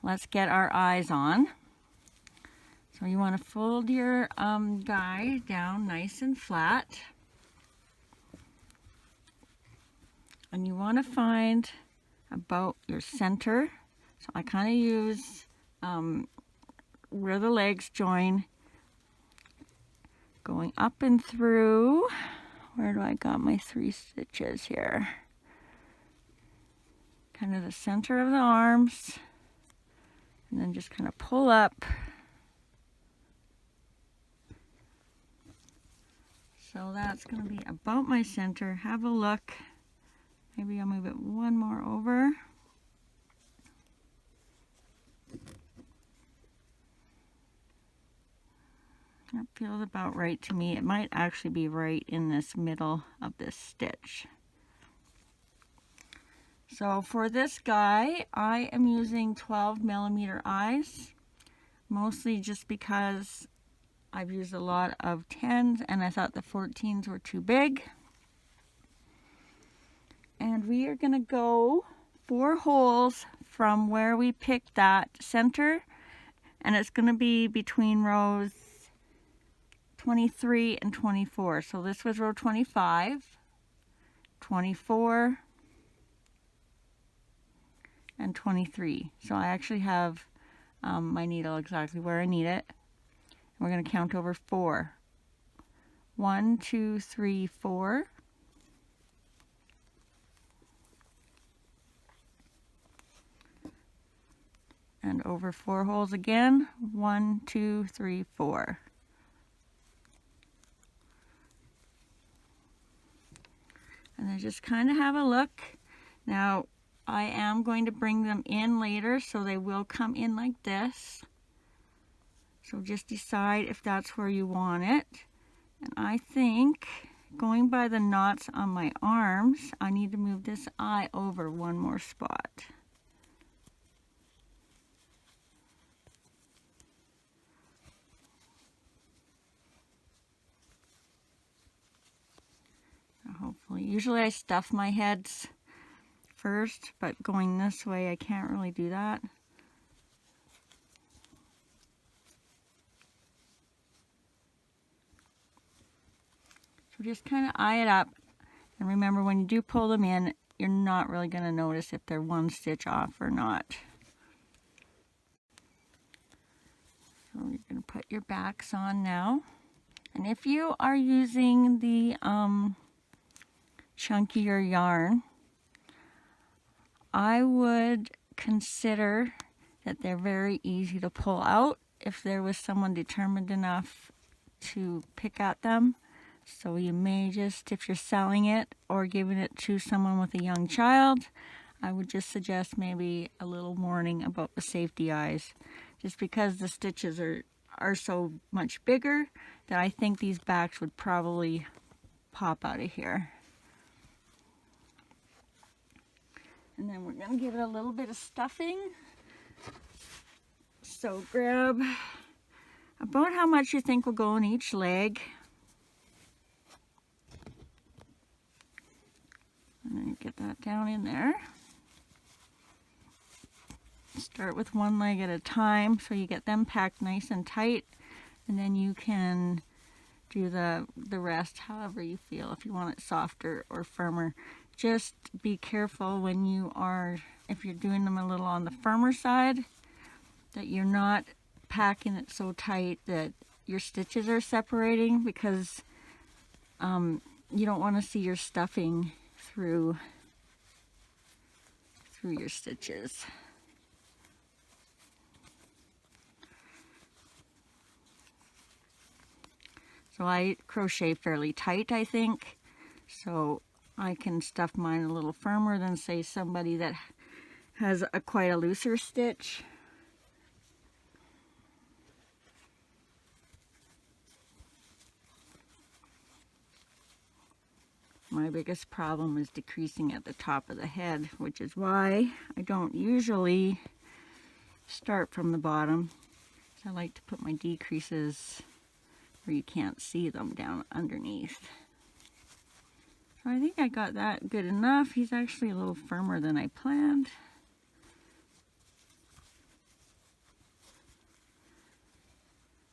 Speaker 1: let's get our eyes on. So you want to fold your guy down nice and flat. And you want to find about your center. So I kind of use where the legs join, going up and through. Where do I got my 3 stitches here? Kind of the center of the arms, and then just kind of pull up. So that's going to be about my center. Have a look. Maybe I'll move it one more over. That feels about right to me. It might actually be right in this middle of this stitch. So for this guy, I am using 12mm eyes, mostly just because I've used a lot of 10s and I thought the 14s were too big. And we are going to go 4 holes from where we picked that center, and it's going to be between rows 23 and 24. So this was row 25, 24, and 23. So I actually have my needle exactly where I need it. We're going to count over 4. 1, 2, 3, 4. And over 4 holes again. 1, 2, 3, 4. And then just kind of have a look. Now, I am going to bring them in later, so they will come in like this. So just decide if that's where you want it. And I think, going by the knots on my arms, I need to move this eye over one more spot. Hopefully, usually I stuff my heads first, but going this way I can't really do that. So just kind of eye it up, and remember, when you do pull them in, you're not really going to notice if they're 1 stitch off or not. So you're going to put your backs on now, and if you are using the chunkier yarn, I would consider that they're very easy to pull out if there was someone determined enough to pick at them. So you may just, if you're selling it or giving it to someone with a young child, I would just suggest maybe a little warning about the safety eyes, just because the stitches are so much bigger that I think these backs would probably pop out of here. And then we're going to give it a little bit of stuffing. So grab about how much you think will go in each leg. And then get that down in there. Start with one leg at a time so you get them packed nice and tight, and then you can do the rest however you feel, if you want it softer or firmer. Just be careful when you are, if you're doing them a little on the firmer side, that you're not packing it so tight that your stitches are separating, because you don't want to see your stuffing through your stitches. So I crochet fairly tight, I think, so I can stuff mine a little firmer than, say, somebody that has quite a looser stitch. My biggest problem is decreasing at the top of the head, which is why I don't usually start from the bottom. I like to put my decreases where you can't see them, down underneath. So I think I got that good enough. He's actually a little firmer than I planned.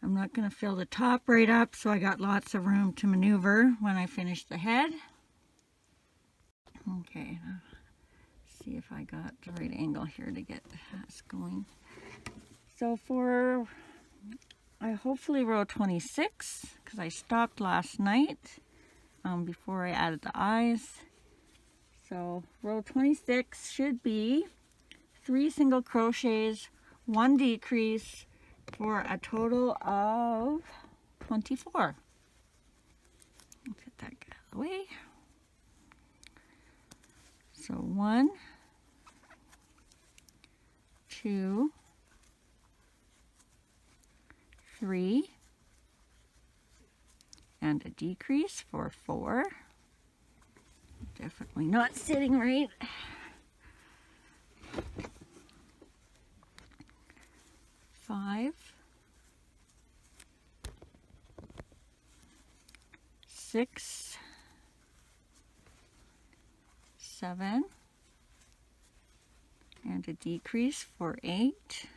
Speaker 1: I'm not going to fill the top right up, so I got lots of room to maneuver when I finish the head. Okay, let's see if I got the right angle here to get this going. So for hopefully row 26, because I stopped last night before I added the eyes. So row 26 should be 3 single crochets, 1 decrease, for a total of 24. Get that out of the way. So 1, 2, 3, and a decrease for 4. Definitely not sitting right. 5, 6, 7, and a decrease for 8.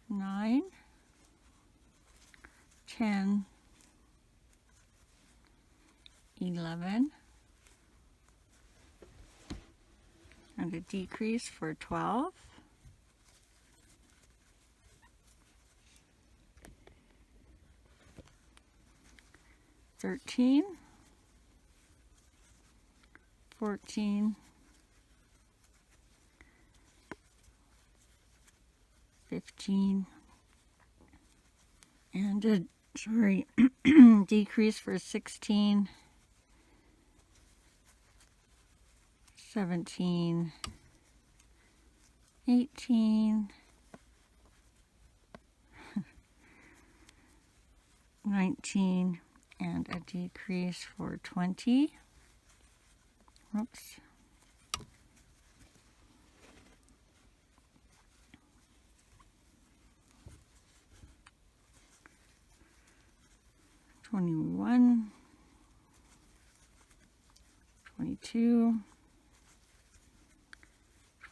Speaker 1: 9, 10, 11, and a decrease for 12. 13, 14, 15, and a decrease for 16, 17, 18, 19, and a decrease for 20. Whoops. 21, 22,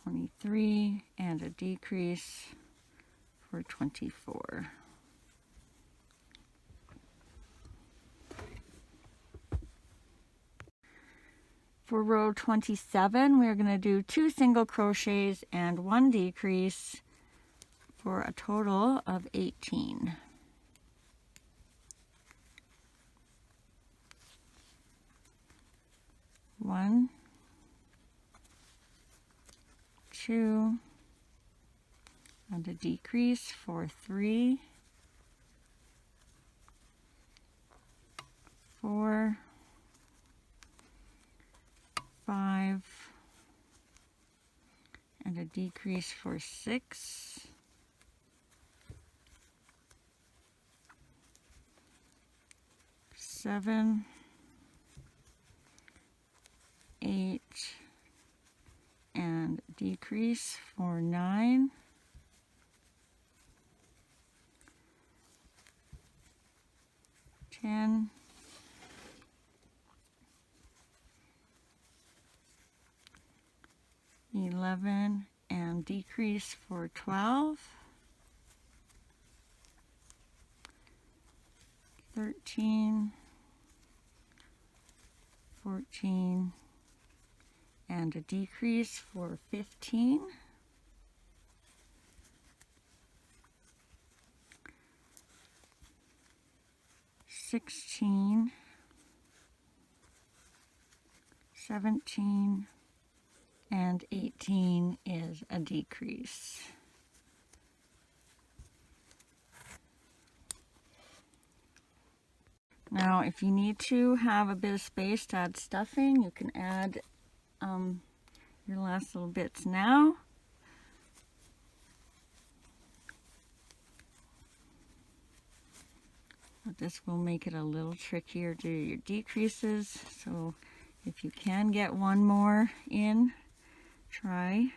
Speaker 1: 23, and a decrease for 24. For row 27, we're going to do 2 single crochets and 1 decrease for a total of 18. 1, 2, and a decrease for 3, 4, 5, and a decrease for 6, 7, 8, and decrease for 9, 10, 11 and decrease for 12, 13, 14, and a decrease for 15, 16, 17, and 18 is a decrease. Now, if you need to have a bit of space to add stuffing, you can add your last little bits now. But this will make it a little trickier to do your decreases, so if you can get one more in, try.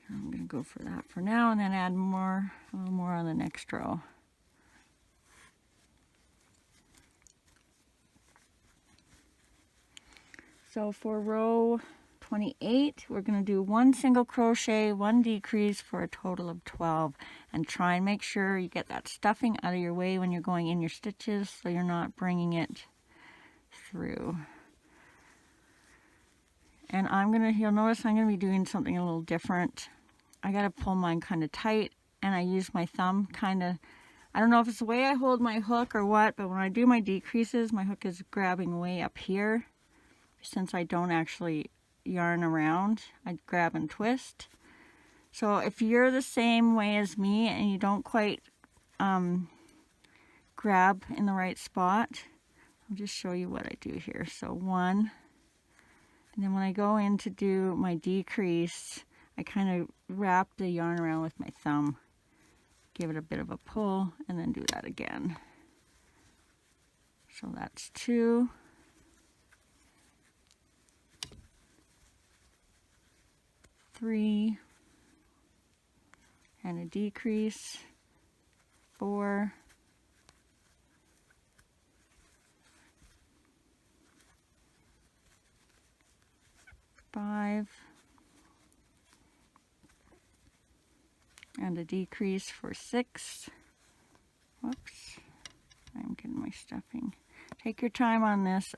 Speaker 1: I'm going to go for that for now and then add more, a little more on the next row. So for row 28, we're going to do 1 single crochet, 1 decrease for a total of 12. And try and make sure you get that stuffing out of your way when you're going in your stitches so you're not bringing it through. And you'll notice I'm going to be doing something a little different. I got to pull mine kind of tight, and I use my thumb kind of, I don't know if it's the way I hold my hook or what, but when I do my decreases, my hook is grabbing way up here. Since I don't actually yarn around, I grab and twist. So if you're the same way as me and you don't quite grab in the right spot, I'll just show you what I do here. So 1, and then when I go in to do my decrease, I kind of wrap the yarn around with my thumb, give it a bit of a pull, and then do that again. So that's 2. 3, and a decrease, 4, 5, and a decrease for 6. Whoops, I'm getting my stuffing. Take your time on this.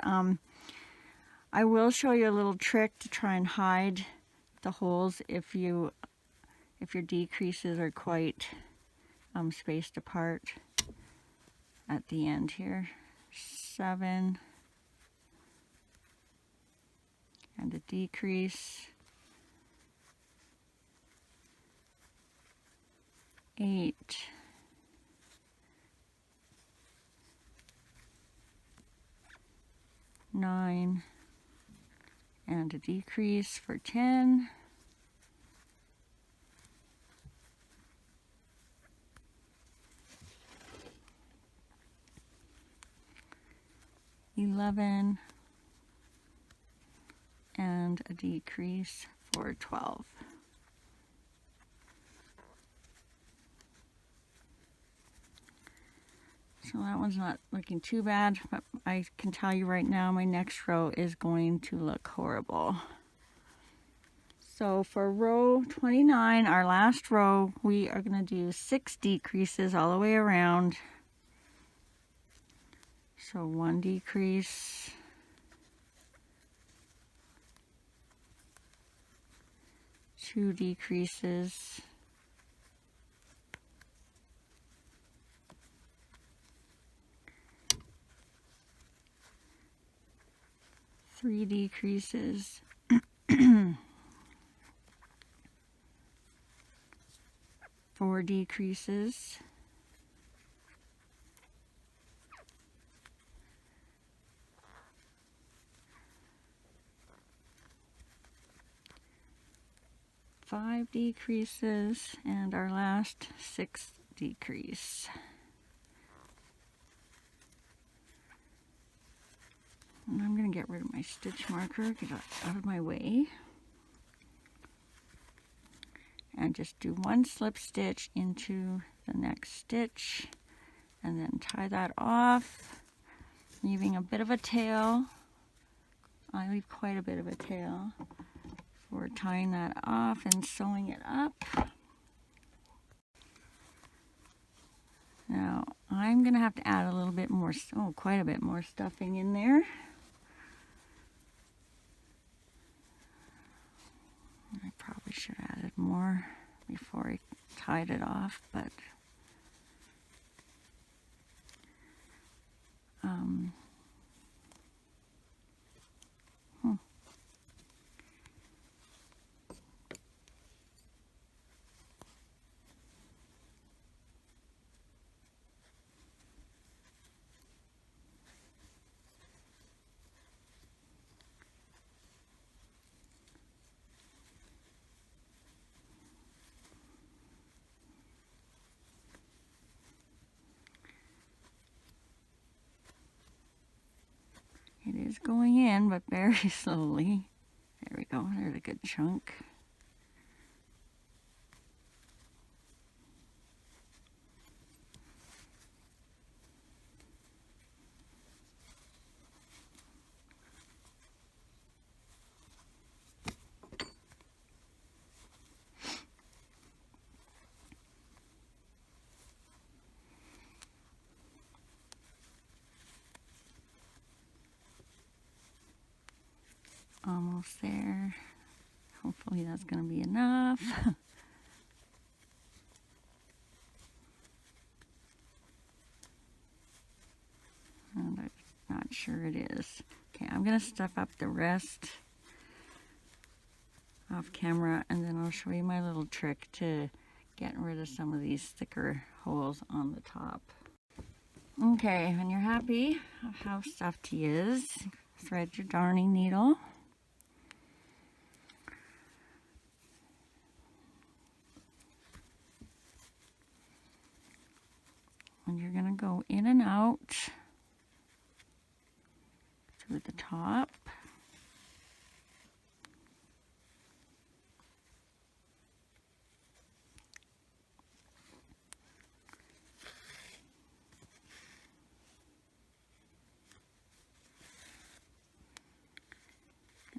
Speaker 1: I will show you a little trick to try and hide the holes if your decreases are quite spaced apart at the end here. 7, and a decrease, 8, 9, and a decrease for 10, 11, and a decrease for 12. So that one's not looking too bad, but I can tell you right now my next row is going to look horrible. So for row 29, our last row, we are going to do 6 decreases all the way around. So 1 decrease, 2 decreases, 3 decreases, 4 decreases, 5 decreases, and our last 6th decrease. And I'm going to get rid of my stitch marker, get it out of my way, and just do 1 slip stitch into the next stitch, and then tie that off, leaving a bit of a tail. I leave quite a bit of a tail. We're tying that off and sewing it up. Now I'm gonna have to add a little bit more, quite a bit more stuffing in there. I probably should have added more before I tied it off, but it is going in, but very slowly. There we go, there's a good chunk. Almost there. Hopefully that's going to be enough. And I'm not sure it is. Okay, I'm going to stuff up the rest off camera, and then I'll show you my little trick to getting rid of some of these thicker holes on the top. Okay, when you're happy of how stuffed he is, thread your darning needle. And you're going to go in and out through the top.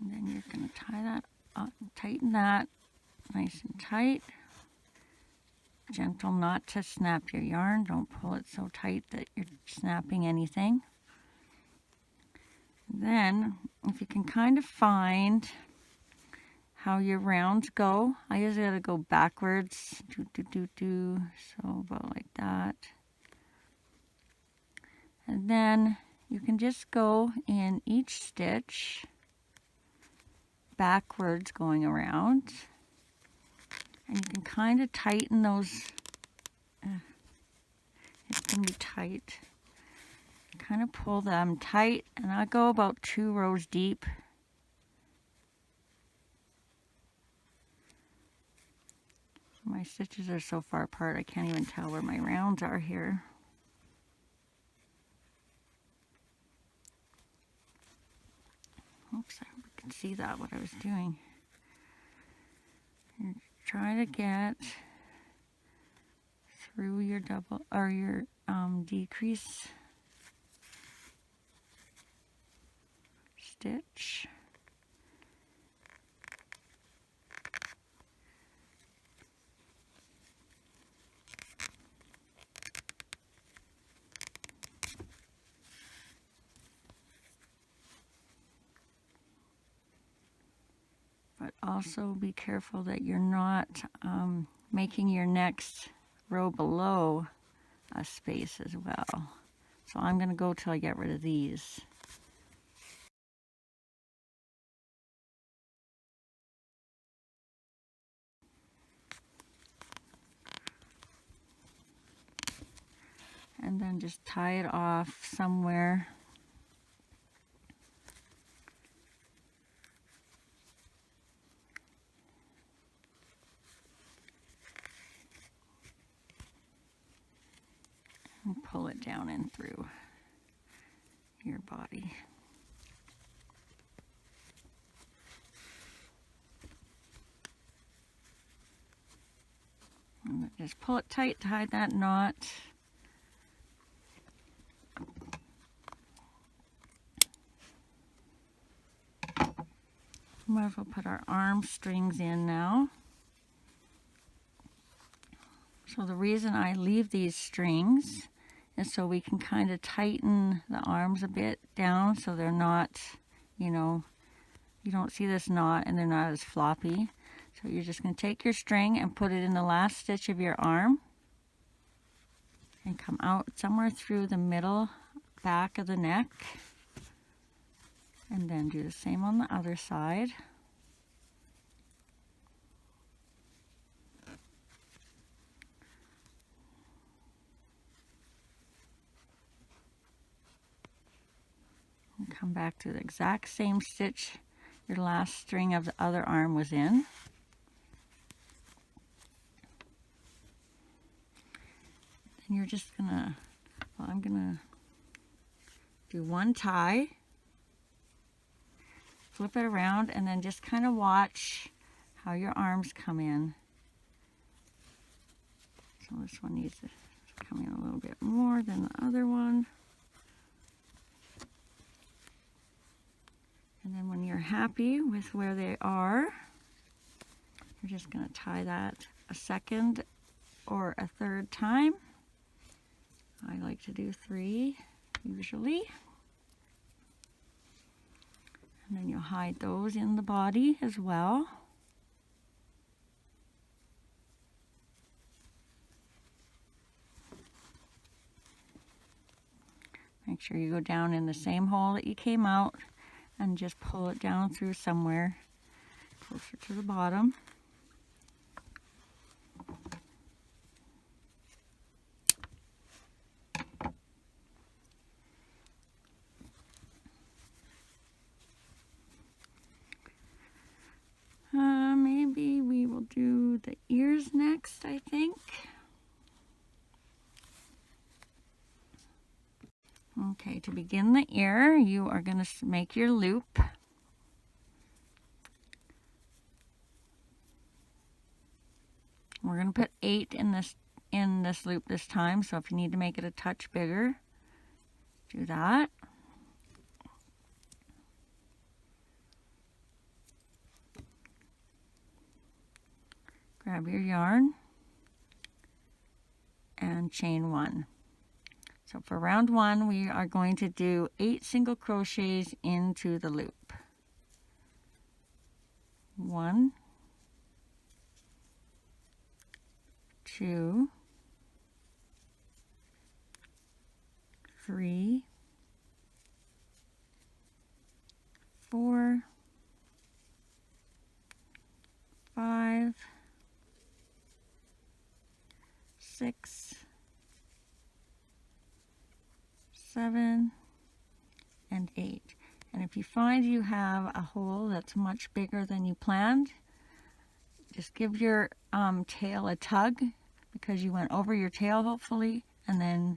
Speaker 1: And then you're going to tie that up, tighten that nice and tight. Gentle not to snap your yarn. Don't pull it so tight that you're snapping anything. Then, if you can kind of find how your rounds go, I usually have to go backwards. So about like that. And then you can just go in each stitch backwards going around. And you can kind of tighten those. It's going to be tight. Kind of pull them tight, and I go about 2 rows deep. My stitches are so far apart I can't even tell where my rounds are here. Oops, I hope you can see that, what I was doing. You're trying to get through your double or your decrease stitch. But also be careful that you're not making your next row below a space as well. So I'm going to go till I get rid of these. And then just tie it off somewhere. And pull it down and through your body. And just pull it tight to hide that knot. Might as well put our arm strings in now. So the reason I leave these strings is so we can kind of tighten the arms a bit down so they're not, you know, you don't see this knot and they're not as floppy. So you're just going to take your string and put it in the last stitch of your arm and come out somewhere through the middle back of the neck, and then do the same on the other side. And come back to the exact same stitch your last string of the other arm was in. And you're just gonna, well, I'm gonna do one tie, flip it around, and then just kind of watch how your arms come in. So this one needs to come in a little bit more than the other one. And then when you're happy with where they are, you're just going to tie that a second or a third time. I like to do 3 usually. And then you'll hide those in the body as well. Make sure you go down in the same hole that you came out and just pull it down through somewhere closer to the bottom. Maybe we will do the ears next, I think. Okay, to begin the ear, you are going to make your loop. We're going to put 8 in this loop this time, so if you need to make it a touch bigger, do that. Grab your yarn and chain 1. So for round 1, we are going to do 8 single crochets into the loop. 1, 2, 3, 4, 5, 6, 7, and 8. And if you find you have a hole that's much bigger than you planned, just give your tail a tug, because you went over your tail hopefully, and then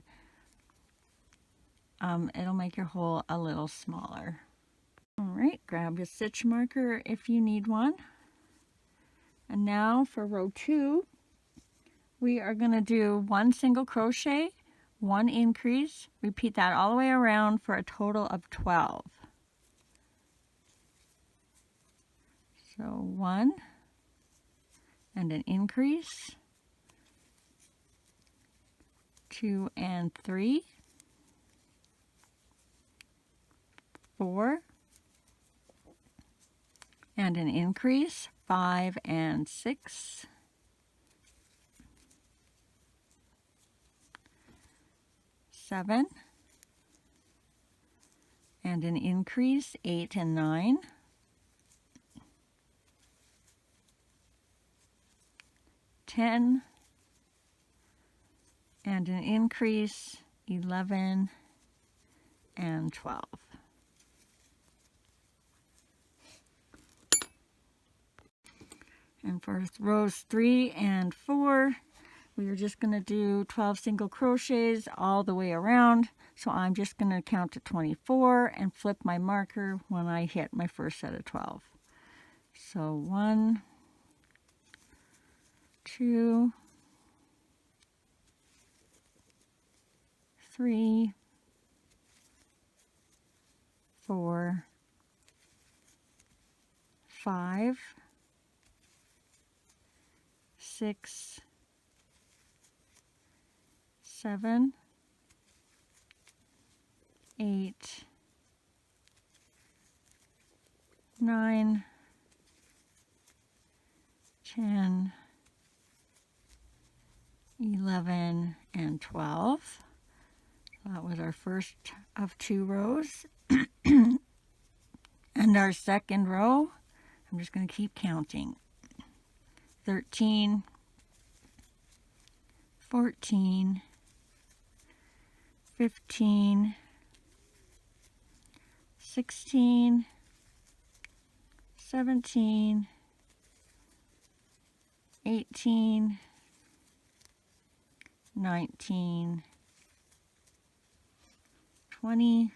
Speaker 1: it'll make your hole a little smaller. Alright, grab a stitch marker if you need one. And now for row 2, we are going to do 1 single crochet, 1 increase, repeat that all the way around for a total of 12. So 1 and an increase, 2 and 3, 4 and an increase, 5 and 6, 7 and an increase, 8 and 9, 10 and an increase, 11 and 12. And for rows 3 and 4, we are just going to do 12 single crochets all the way around. So I'm just going to count to 24 and flip my marker when I hit my first set of 12. So 1, 2, 3, 4, 5, 6, 7, 8, 9, 10, 11, and 12. That was our first of 2 rows. And our second row, I'm just going to keep counting. 13, 14, 15, 16, 17, 18, 19, 20,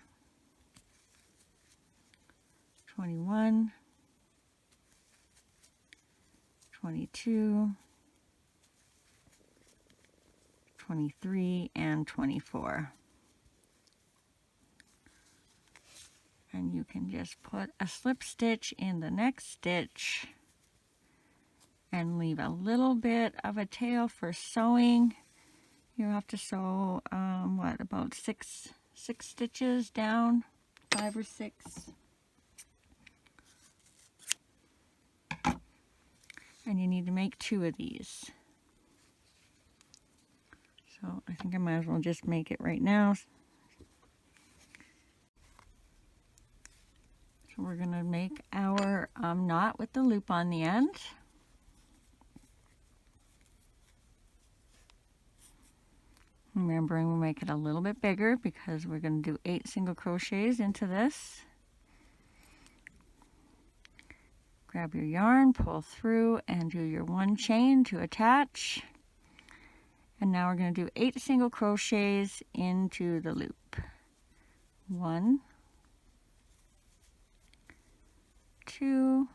Speaker 1: 21, 22, 23, and 24. And you can just put a slip stitch in the next stitch and leave a little bit of a tail for sewing. You have to sew, about six stitches down, 5 or 6. And you need to make 2 of these. So I think I might as well just make it right now. So we're going to make our knot with the loop on the end. Remembering we'll make it a little bit bigger because we're going to do 8 single crochets into this. Grab your yarn, pull through, and do your 1 chain to attach. And now we're going to do 8 single crochets into the loop. 1, 2,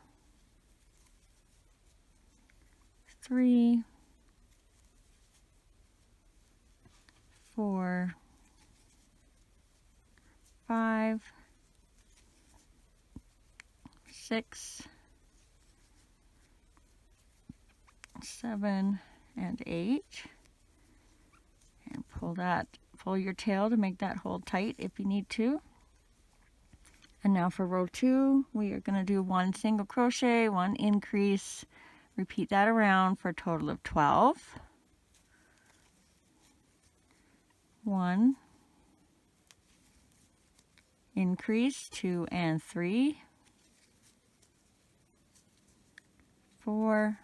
Speaker 1: 3, 4, 5, 6, 7, and 8. And pull your tail to make that hold tight if you need to. And now for row 2, we are going to do 1 single crochet, 1 increase. Repeat that around for a total of 12. 1, increase, 2 and 3, 4,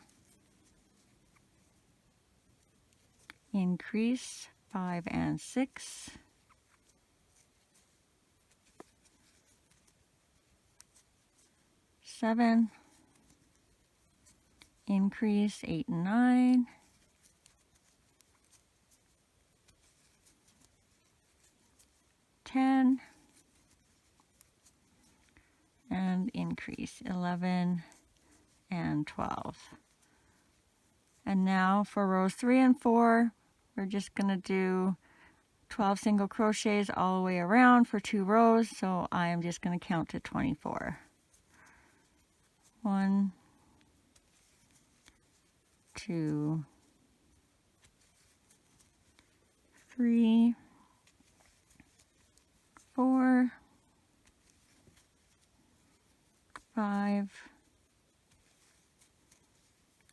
Speaker 1: increase, 5 and 6, 7, increase, 8 and 9, 10, and increase, 11 and 12. And now for rows 3 and 4, we're just going to do 12 single crochets all the way around for 2 rows, so I am just going to count to 24. 1, 2, 3, 4, 5,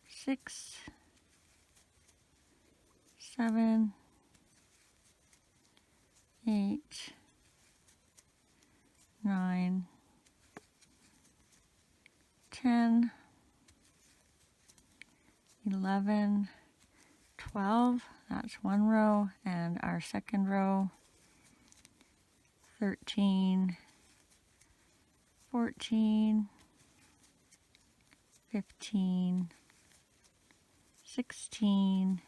Speaker 1: 6, 7, 8, 9, 10, 11, 12, that's 1 row, and our second row, 13, 14, 15, 16,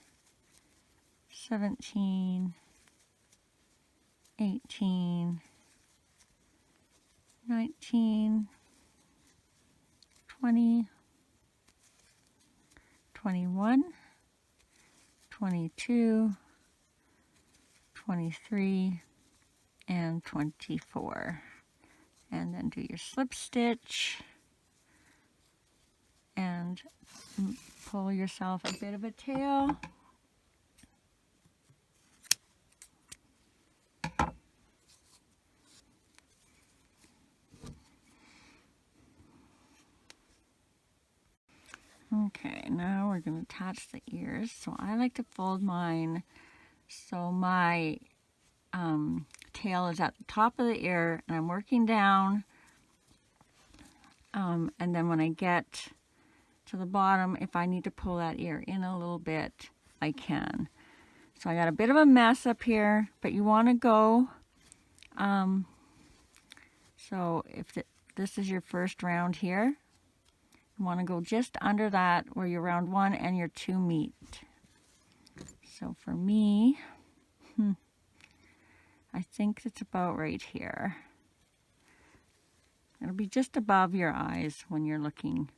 Speaker 1: 17, 18, 19, 20, 21, 22, 23, and 24. And then do your slip stitch and pull yourself a bit of a tail. Okay, now we're going to attach the ears. So I like to fold mine so my tail is at the top of the ear and I'm working down. And then when I get to the bottom, if I need to pull that ear in a little bit, I can. So I got a bit of a mess up here, but you want to go, so if this is your first round here, you want to go just under that where your round 1 and your 2 meet. So for me, I think it's about right here. It'll be just above your eyes when you're looking.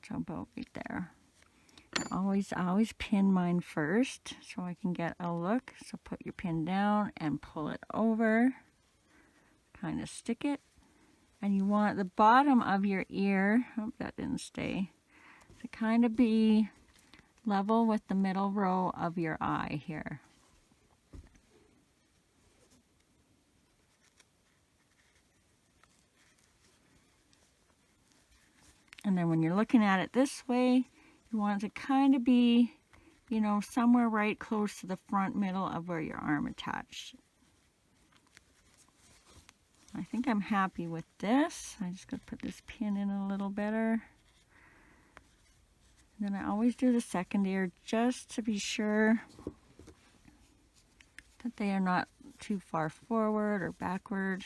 Speaker 1: So about right there. I always pin mine first so I can get a look. So put your pin down and pull it over. Kind of stick it. And you want the bottom of your ear, oh, that didn't stay, to kind of be level with the middle row of your eye here. And then when you're looking at it this way, you want it to kind of be, you know, somewhere right close to the front middle of where your arm attached. I think I'm happy with this. I just got to put this pin in a little better. And then I always do the second ear just to be sure that they are not too far forward or backward.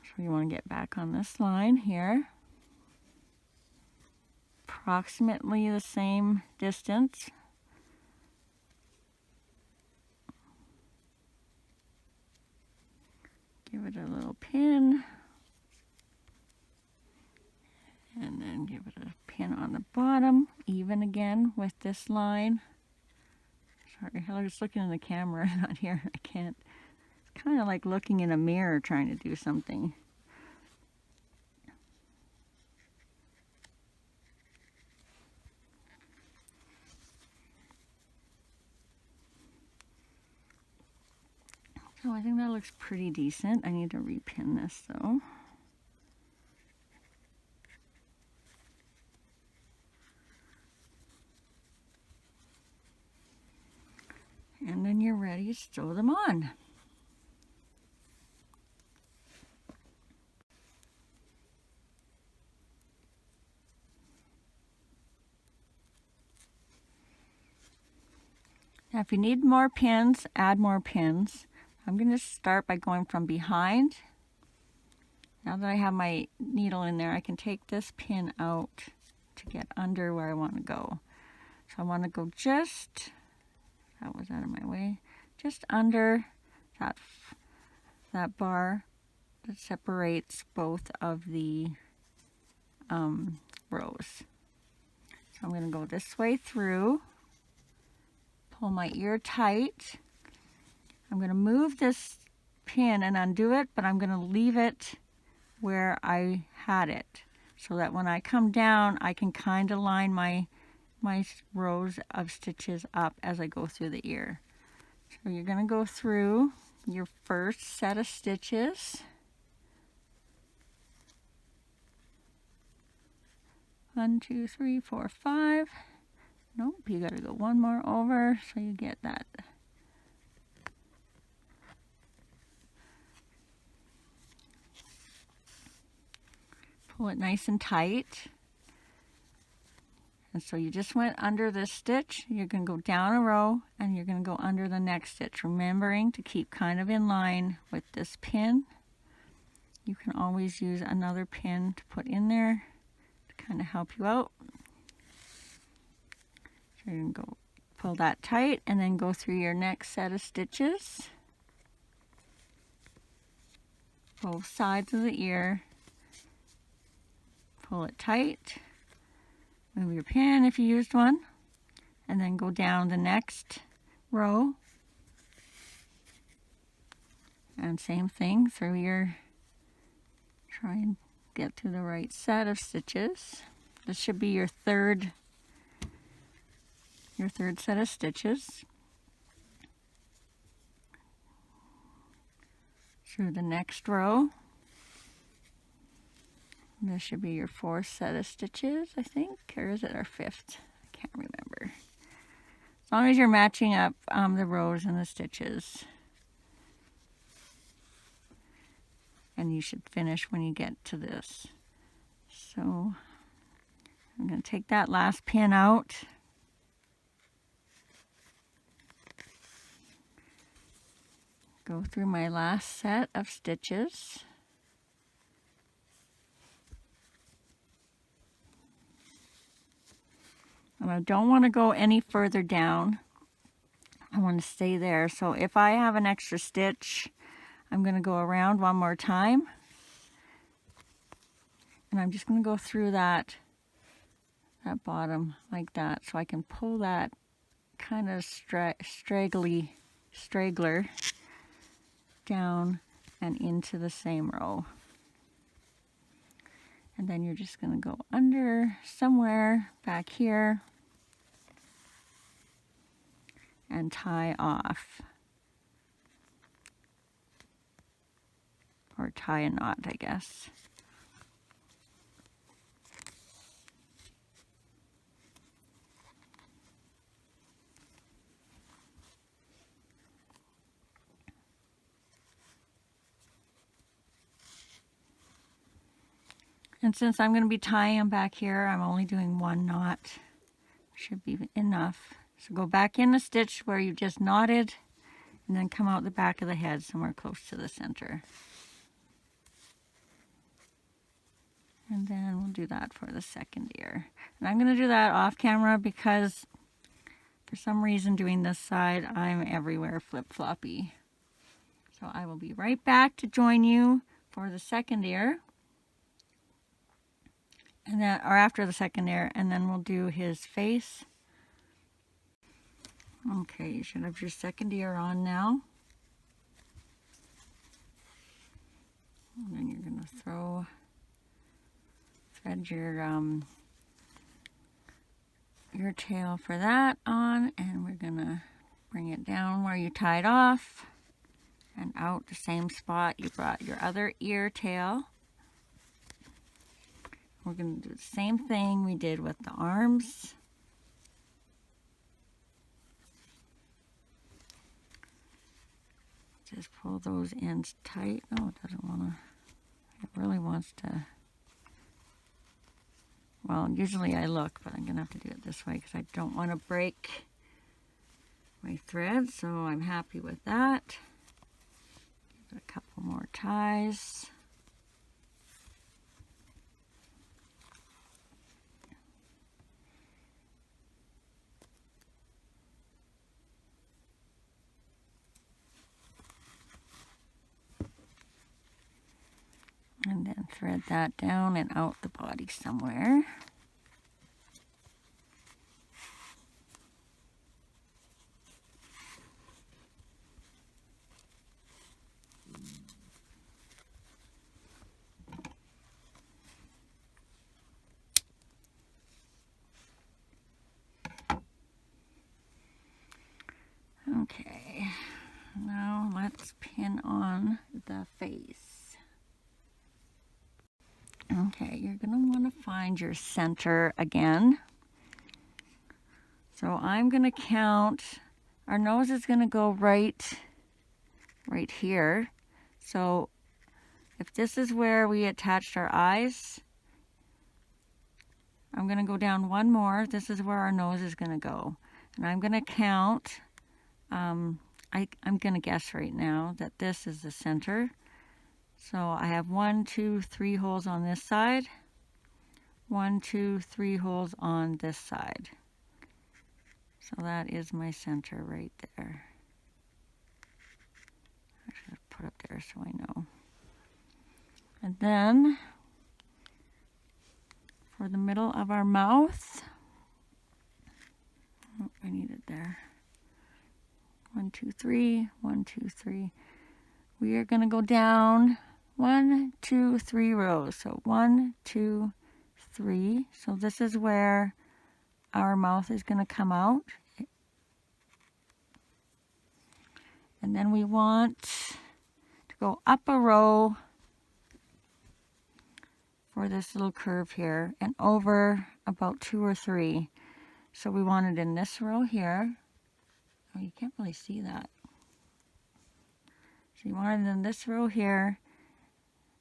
Speaker 1: So you want to get back on this line here. Approximately the same distance. Give it a little pin. And then give it a pin on the bottom, even again with this line. Sorry, I was looking in the camera, not here. I can't. It's kind of like looking in a mirror trying to do something. So I think that looks pretty decent. I need to repin this though. And then you're ready to sew them on. Now if you need more pins, add more pins. I'm going to start by going from behind. Now that I have my needle in there, I can take this pin out to get under where I want to go. So I want to go just, that was out of my way, just under that bar that separates both of the rows. So I'm going to go this way through, pull my ear tight. I'm going to move this pin and undo it, but I'm going to leave it where I had it so that when I come down, I can kind of line my rows of stitches up as I go through the ear. So you're going to go through your first set of stitches. 1, 2, 3, 4, 5. Nope, you got to go one more over so you get that. Pull it nice and tight. And so you just went under this stitch. You're going to go down a row and you're going to go under the next stitch, remembering to keep kind of in line with this pin. You can always use another pin to put in there to kind of help you out. So you're going to go pull that tight and then go through your next set of stitches. Both sides of the ear. Pull it tight, move your pin if you used one, and then go down the next row And same thing through your, try and get to the right set of stitches. This should be your third set of stitches. Through the next row. This should be your fourth set of stitches, I think, or is it our fifth? I can't remember. As long as you're matching up the rows and the stitches. And you should finish when you get to this. So I'm going to take that last pin out. Go through my last set of stitches. And I don't want to go any further down. I want to stay there. So if I have an extra stitch, I'm going to go around one more time. And I'm just going to go through that bottom like that, so I can pull that kind of straggler down and into the same row. And then you're just going to go under somewhere back here and tie off. Or tie a knot, I guess. And since I'm going to be tying them back here, I'm only doing one knot. Should be enough. So go back in the stitch where you just knotted, and then come out the back of the head somewhere close to the center. And then we'll do that for the second ear. And I'm going to do that off camera because for some reason doing this side, I'm everywhere flip-floppy. So I will be right back to join you for the second ear. And then, or after the second ear, and then we'll do his face. Okay, you should have your second ear on now. And then you're going to thread your tail for that on, and we're going to bring it down where you tied off and out the same spot you brought your other ear tail. We're going to do the same thing we did with the arms. Just pull those ends tight. Oh, it doesn't want to, it really wants to. Well, usually I look, but I'm going to have to do it this way because I don't want to break my thread. So I'm happy with that. Give it a couple more ties. And then thread that down and out the body somewhere. Okay, now let's pin on the face. Okay, you're going to want to find your center again. So I'm going to count, our nose is going to go right here. So if this is where we attached our eyes, I'm going to go down one more. This is where our nose is going to go. And I'm going to count, I'm going to guess right now that this is the center. So I have 1, 2, 3 holes on this side, 1, 2, 3 holes on this side. So that is my center right there. I should have put up there so I know. And then for the middle of our mouth, oh, I need it there. 1, 2, 3, 1, 2, 3. we are going to go down 1, 2, 3 rows. So 1, 2, 3. So this is where our mouth is going to come out. And then we want to go up a row for this little curve here and over about 2 or 3. So we want it in this row here. Oh, you can't really see that. So you want it in this row here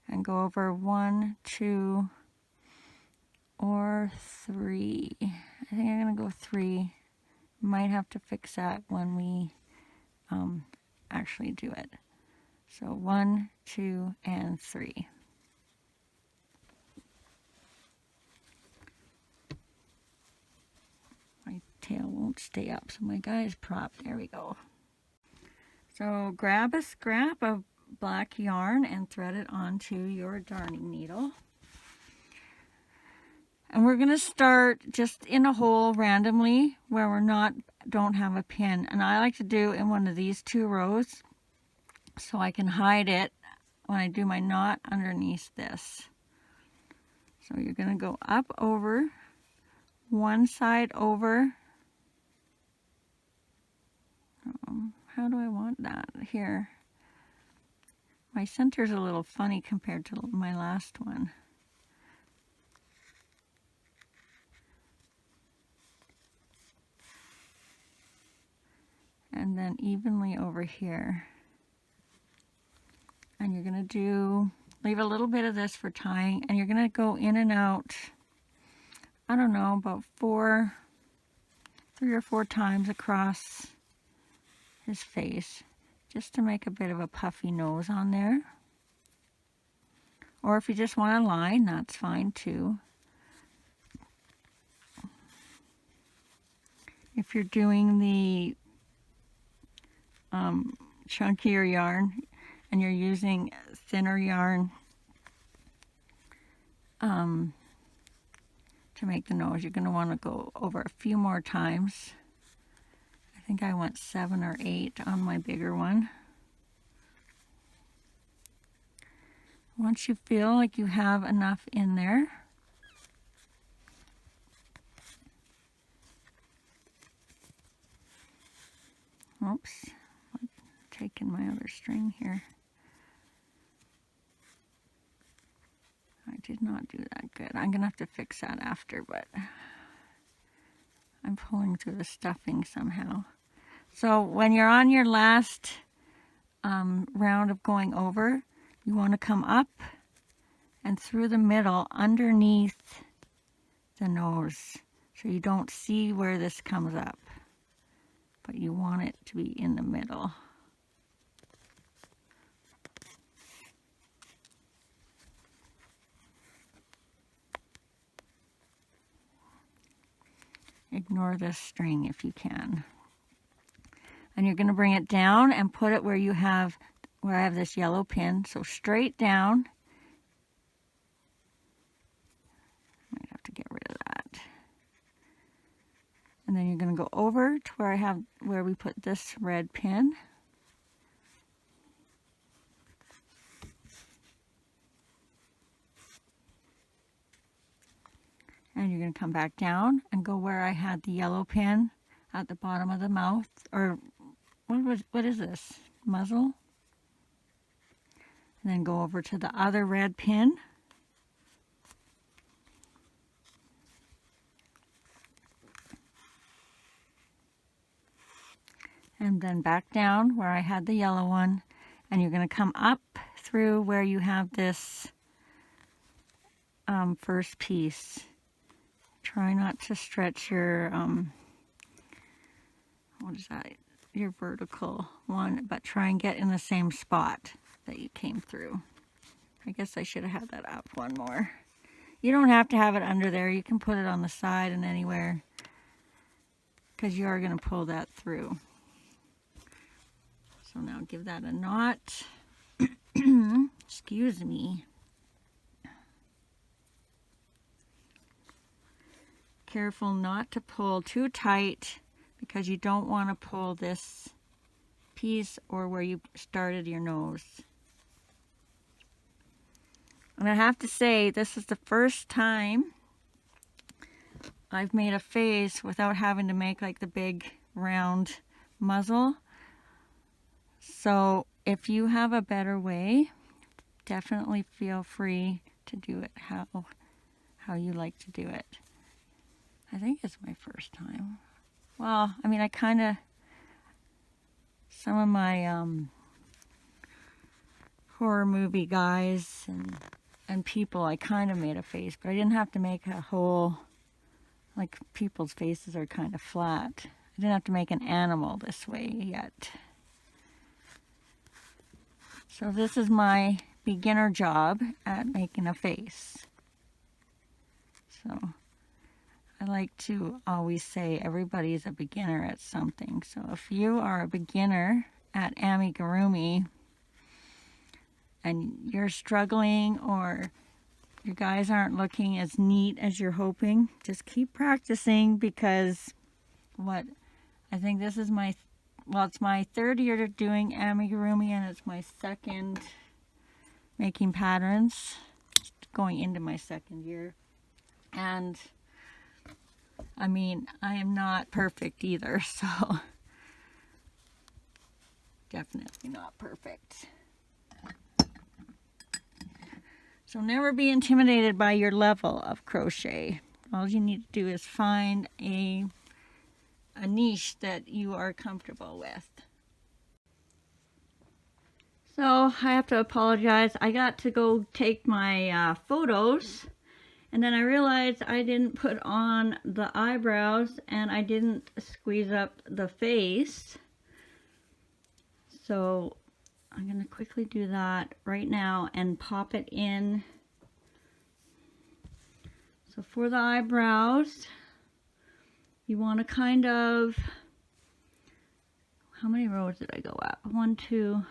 Speaker 1: and go over 1, 2, or 3. I think I'm going to go 3. Might have to fix that when we actually do it. So 1, 2, and 3. My tail won't stay up, so my guy is propped. There we go. So grab a scrap of black yarn and thread it onto your darning needle. And we're going to start just in a hole randomly where we're don't have a pin. And I like to do in one of these 2 rows so I can hide it when I do my knot underneath this. So you're going to go up over, one side over. How do I want that here? My center's a little funny compared to my last one. And then evenly over here. And you're going to leave a little bit of this for tying, and you're going to go in and out, I don't know, about 3 or 4 times across his face, just to make a bit of a puffy nose on there. Or if you just want a line, that's fine too. If you're doing the chunkier yarn and you're using thinner yarn to make the nose, you're going to want to go over a few more times. I think I went 7 or 8 on my bigger one. Once you feel like you have enough in there, oops, I'm taking my other string here. I did not do that good. I'm going to have to fix that after, but I'm pulling through the stuffing somehow. So when you're on your last round of going over, you want to come up and through the middle underneath the nose. So you don't see where this comes up, but you want it to be in the middle. Ignore this string if you can. And you're going to bring it down and put it where I have this yellow pin. So straight down. Might have to get rid of that. And then you're going to go over to where we put this red pin. And you're going to come back down and go where I had the yellow pin at the bottom of the mouth, or what is this? Muzzle? And then go over to the other red pin. And then back down where I had the yellow one. And you're going to come up through where you have this first piece. Try not to stretch your, what is that? Your vertical one, but try and get in the same spot that you came through. I guess I should have had that up one more. You don't have to have it under there. You can put it on the side and anywhere, because you are going to pull that through. So now give that a knot. Excuse me. Careful not to pull too tight, because you don't want to pull this piece or where you started your nose. And I have to say, this is the first time I've made a face without having to make like the big round muzzle. So if you have a better way, definitely feel free to do it how you like to do it. I think it's my first time. Well, I mean, I kind of, some of my horror movie guys and people, I kind of made a face, but I didn't have to make a whole, like people's faces are kind of flat. I didn't have to make an animal this way yet. So this is my beginner job at making a face. So I like to always say everybody's a beginner at something. So if you are a beginner at amigurumi and you're struggling or your guys aren't looking as neat as you're hoping, just keep practicing, because I think this is it's my third year doing amigurumi, and it's my second making patterns, going into my second year. And I mean, I am not perfect either, so definitely not perfect. So never be intimidated by your level of crochet. All you need to do is find a niche that you are comfortable with. So I have to apologize. I got to go take my photos, and then I realized I didn't put on the eyebrows and I didn't squeeze up the face. So I'm going to quickly do that right now and pop it in. So for the eyebrows, you want to kind of, how many rows did I go up? 1, 2.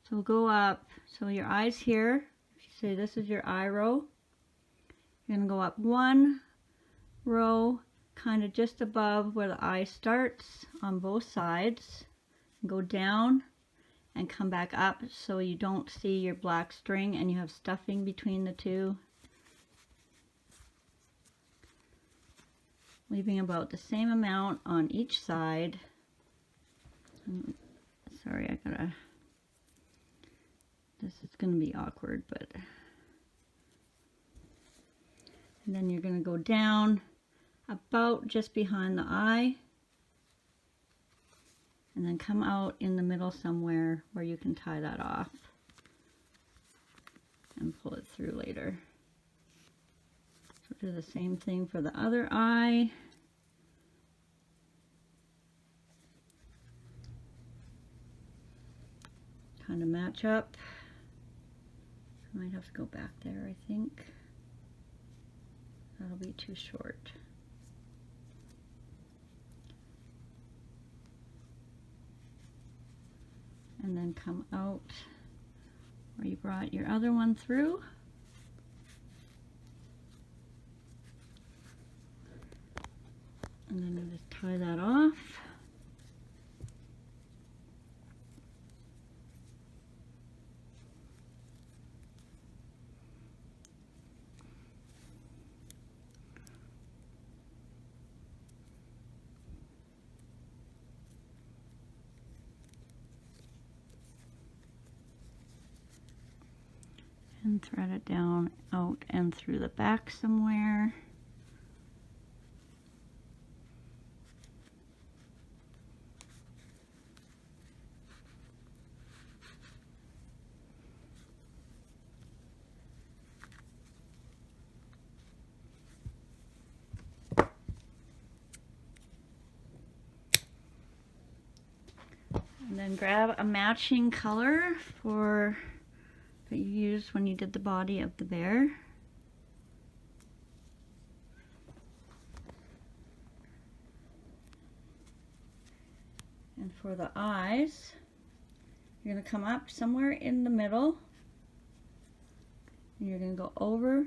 Speaker 1: So go up. So your eyes here, if you say this is your eye row, you're going to go up 1 row, kind of just above where the eye starts on both sides. Go down and come back up so you don't see your black string and you have stuffing between the two. Leaving about the same amount on each side. Sorry, this is going to be awkward, but. And then you're going to go down about just behind the eye. And then come out in the middle somewhere where you can tie that off and pull it through later. So do the same thing for the other eye. Kind of match up. I might have to go back there, I think. That'll be too short. And then come out where you brought your other one through. And then you just tie that off. And thread it down, out, and through the back somewhere. And then grab a matching color that you used when you did the body of the bear. And for the eyes, you're going to come up somewhere in the middle, and you're going to go over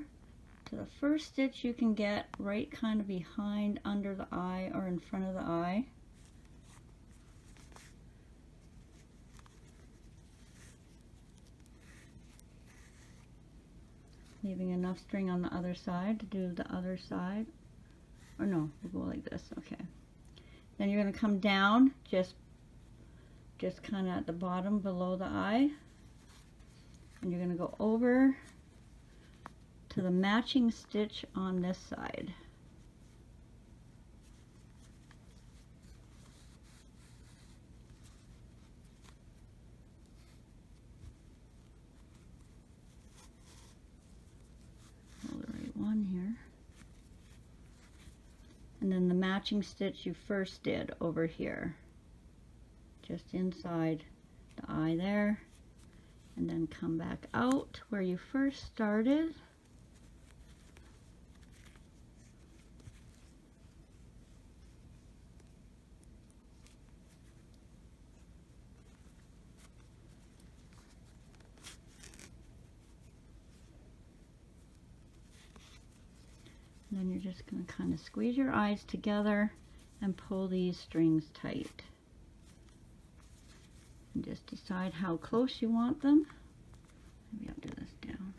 Speaker 1: to the first stitch you can get right kind of behind under the eye or in front of the eye. leaving enough string on the other side to do the other side. Or no, we'll go like this. Okay. Then you're going to come down just kind of at the bottom below the eye, and you're going to go over to the matching stitch on this side. Hold the right one here. And then the matching stitch you first did over here, just inside the eye there, and then come back out where you first started. And then you're just going to kind of squeeze your eyes together and pull these strings tight. And just decide how close you want them. Maybe I'll do this down.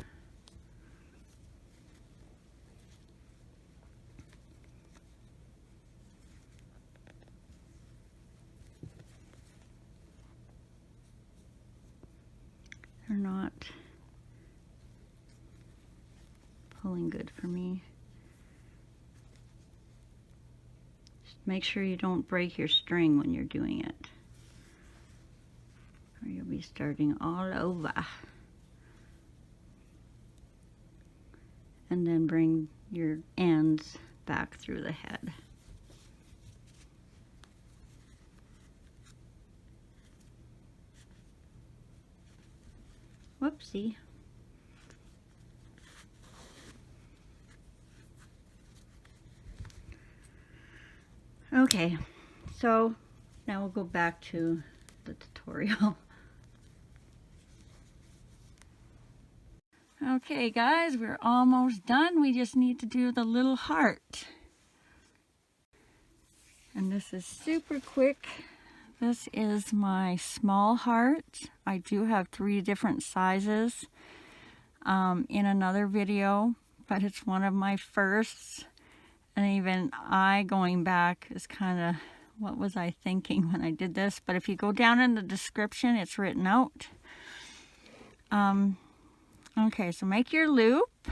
Speaker 1: They're not pulling good for me. Just make sure you don't break your string when you're doing it, or you'll be starting all over. And then bring your ends back through the head. Whoopsie. Okay, so now we'll go back to the tutorial. Okay guys, we're almost done. We just need to do the little heart. And this is super quick. This is my small heart. I do have 3 different sizes in another video, but it's one of my firsts. And even I, going back, is kind of, what was I thinking when I did this? But if you go down in the description, it's written out. Okay, so make your loop.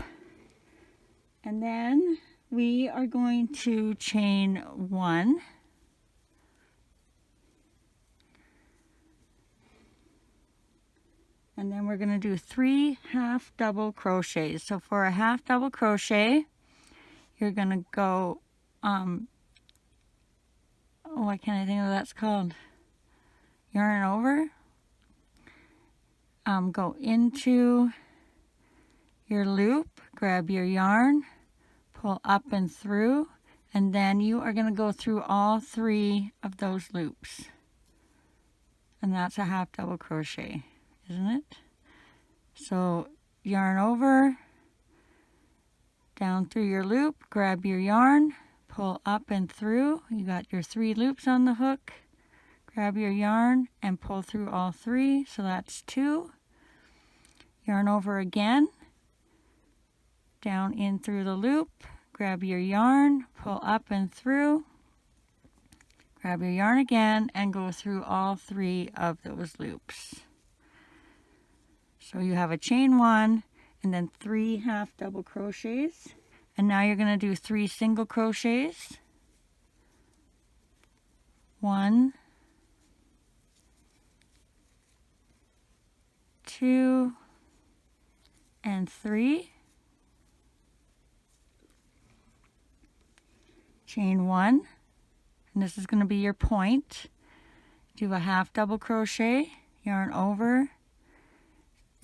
Speaker 1: And then we are going to chain 1. And then we're going to do 3 half double crochets. So for a half double crochet, you're going to go, why can't I think of what that's called? Yarn over. Go into your loop, grab your yarn, pull up and through, and then you are going to go through all 3 of those loops. And that's a half double crochet, isn't it? So yarn over, down through your loop, grab your yarn, pull up and through. You got your 3 loops on the hook. Grab your yarn and pull through all 3. So that's 2. Yarn over again, down in through the loop, grab your yarn, pull up and through. Grab your yarn again and go through all 3 of those loops. So you have a chain 1 and then 3 half double crochets, and now you're going to do 3 single crochets. 1, 2, and 3. Chain 1, and this is going to be your point. Do a half double crochet, yarn over,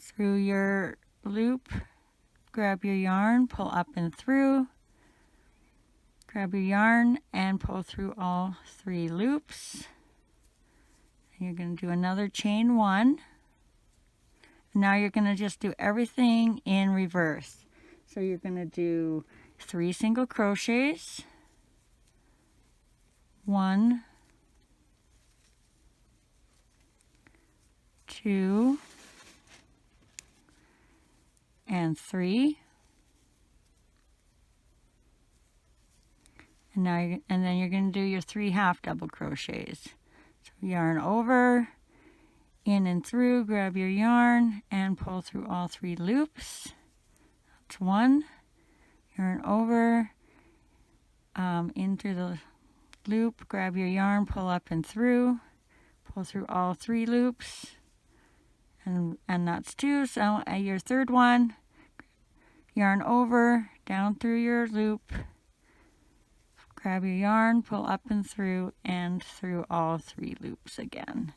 Speaker 1: through your loop, grab your yarn, pull up and through, grab your yarn and pull through all 3 loops. And you're going to do another chain 1. And now you're going to just do everything in reverse. So you're going to do 3 single crochets, 1, 2, and 3. And now and then you're going to do your 3 half double crochets. So yarn over, in and through, grab your yarn and pull through all 3 loops. That's 1. Yarn over, in through the loop, grab your yarn, pull up and through, pull through all 3 loops, and that's 2. So at your 3rd one, yarn over, down through your loop, grab your yarn, pull up and through all 3 loops again.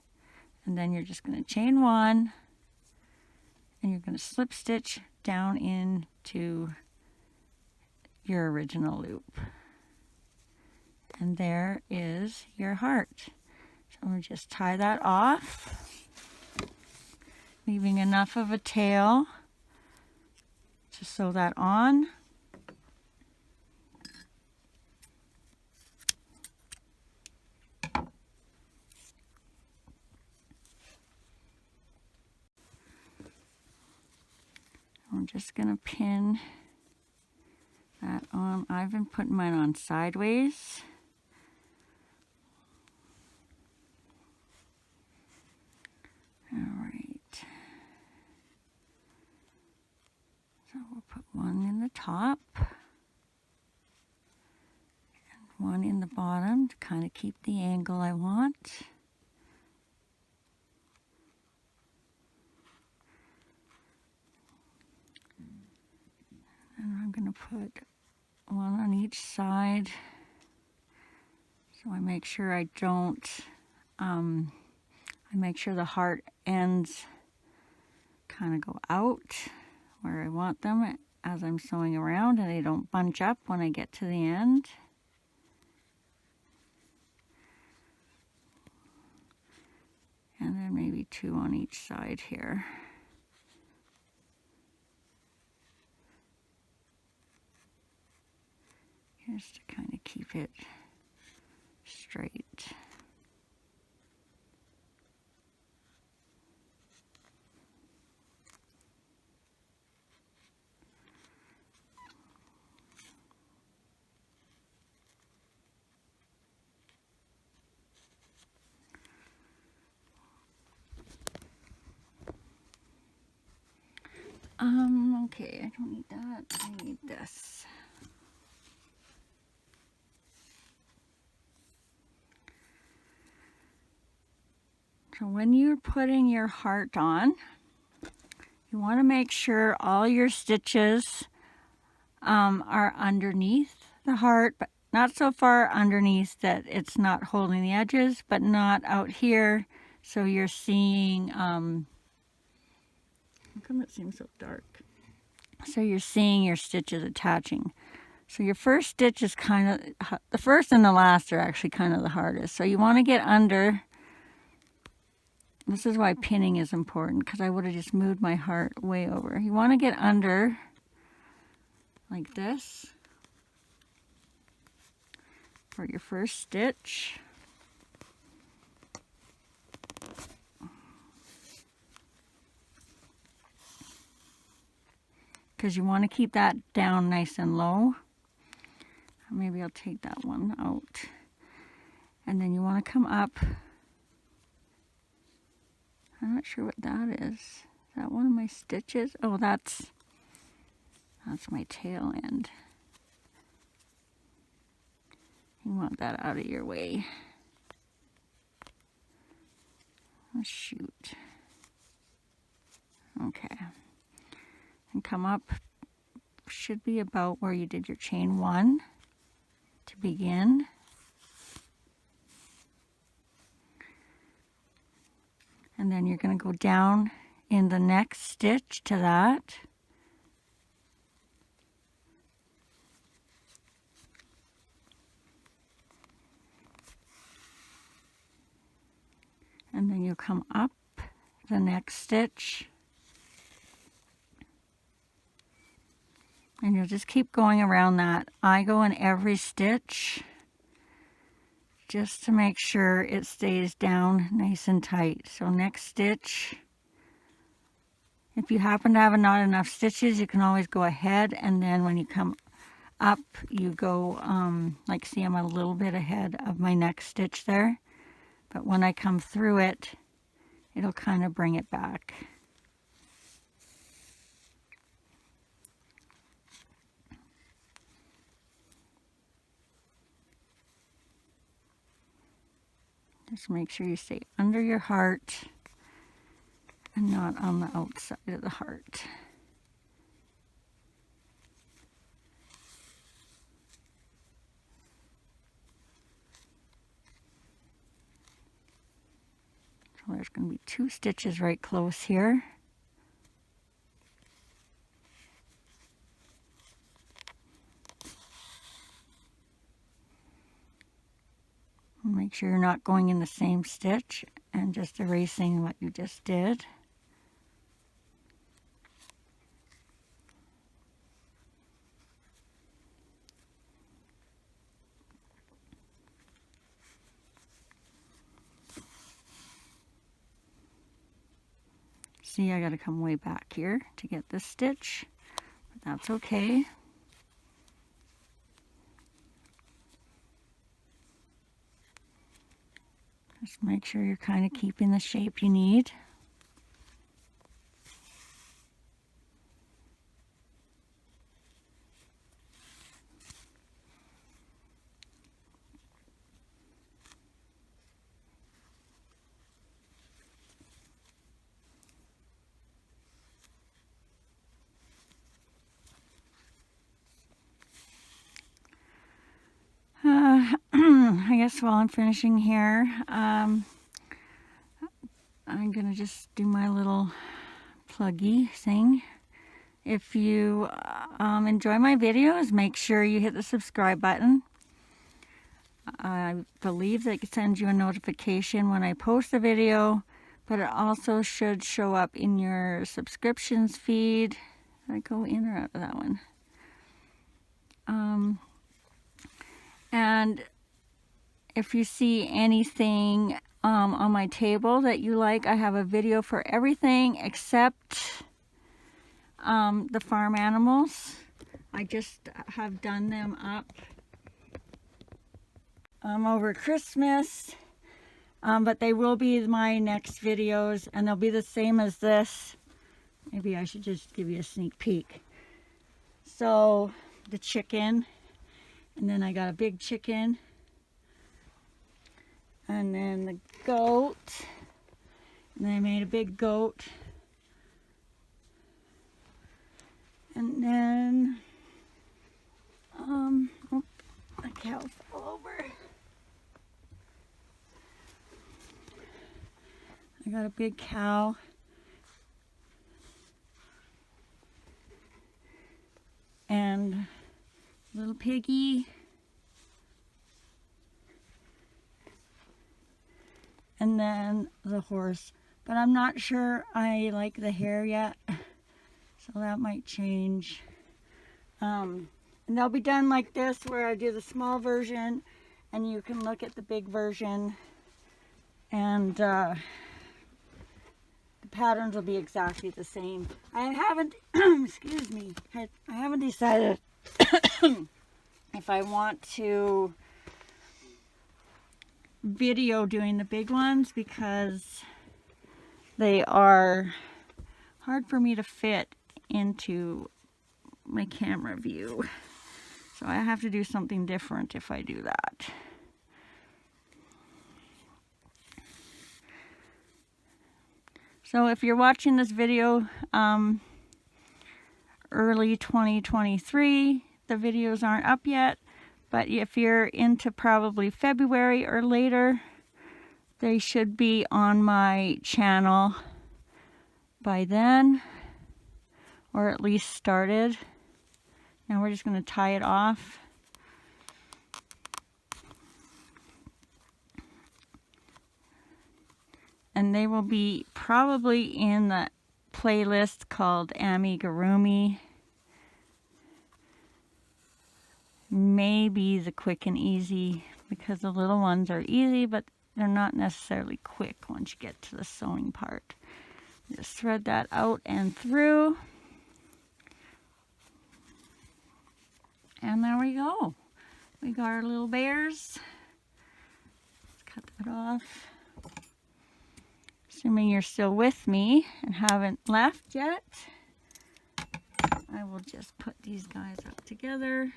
Speaker 1: And then you're just going to chain 1, and you're going to slip stitch down into your original loop. And there is your heart. So we'll just tie that off, leaving enough of a tail to sew that on. I'm just going to pin that on. I've been putting mine on sideways. All right. So we'll put one in the top and one in the bottom to kind of keep the angle I want. And I'm going to put one on each side so I make sure I don't, I make sure the heart ends kind of go out where I want them as I'm sewing around, and they don't bunch up when I get to the end. And then maybe 2 on each side here. Just to kind of keep it straight. Okay, I don't need that. I need this. So when you're putting your heart on, you want to make sure all your stitches are underneath the heart, but not so far underneath that it's not holding the edges, but not out here. So you're seeing, how come it seems so dark? So you're seeing your stitches attaching. So your first stitch is kind of, the first and the last are actually kind of the hardest. So you want to get under. This is why pinning is important, because I would have just moved my heart way over. You want to get under like this for your first stitch. Because you want to keep that down nice and low. Maybe I'll take that one out. And then you want to come up. I'm not sure what that is. Is that one of my stitches? Oh, that's my tail end. You want that out of your way. Oh, shoot. Okay. And come up, should be about where you did your chain 1 to begin. And then you're going to go down in the next stitch to that. And then you'll come up the next stitch. And you'll just keep going around that. I go in every stitch just to make sure it stays down nice and tight. So next stitch, if you happen to have not enough stitches, you can always go ahead, and then when you come up, you go, like see I'm a little bit ahead of my next stitch there, but when I come through it, it'll kind of bring it back. Just make sure you stay under your heart and not on the outside of the heart. So there's going to be 2 stitches right close here. Make sure you're not going in the same stitch and just erasing what you just did. See, I got to come way back here to get this stitch, but that's okay. Just make sure you're kind of keeping the shape you need. I guess while I'm finishing here, I'm gonna just do my little pluggy thing. If you enjoy my videos, make sure you hit the subscribe button. I believe that it sends you a notification when I post a video, but it also should show up in your subscriptions feed. Did I go in or out of that one? And if you see anything on my table that you like, I have a video for everything except the farm animals. I just have done them up over Christmas, but they will be my next videos, and they'll be the same as this. Maybe I should just give you a sneak peek. So the chicken, and then I got a big chicken, and then the goat, and then I made a big goat, and then oh, the cow fell over. I got a big cow, and a little piggy, and then the horse. But I'm not sure I like the hair yet, so that might change. And they'll be done like this, where I do the small version and you can look at the big version, and the patterns will be exactly the same. I haven't excuse me, I haven't decided if I want to video doing the big ones, because they are hard for me to fit into my camera view. So I have to do something different if I do that. So if you're watching this video early 2023, the videos aren't up yet, but if you're into probably February or later, they should be on my channel by then, or at least started. Now we're just going to tie it off. And they will be probably in the playlist called Amigurumi. Maybe the quick and easy, because the little ones are easy, but they're not necessarily quick once you get to the sewing part. Just thread that out and through. And there we go. We got our little bears. Let's cut that off. Assuming you're still with me and haven't left yet, I will just put these guys up together.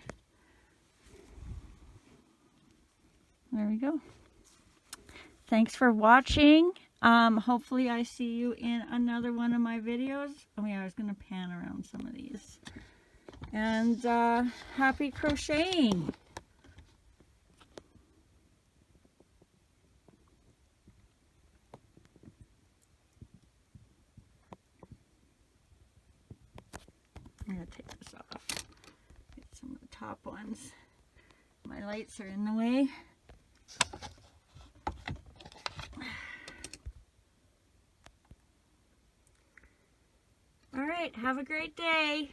Speaker 1: There we go. Thanks for watching. Hopefully I see you in another one of my videos. Oh yeah, I was going to pan around some of these. And happy crocheting. I'm going to take this off. Get some of the top ones. My lights are in the way. All right, have a great day.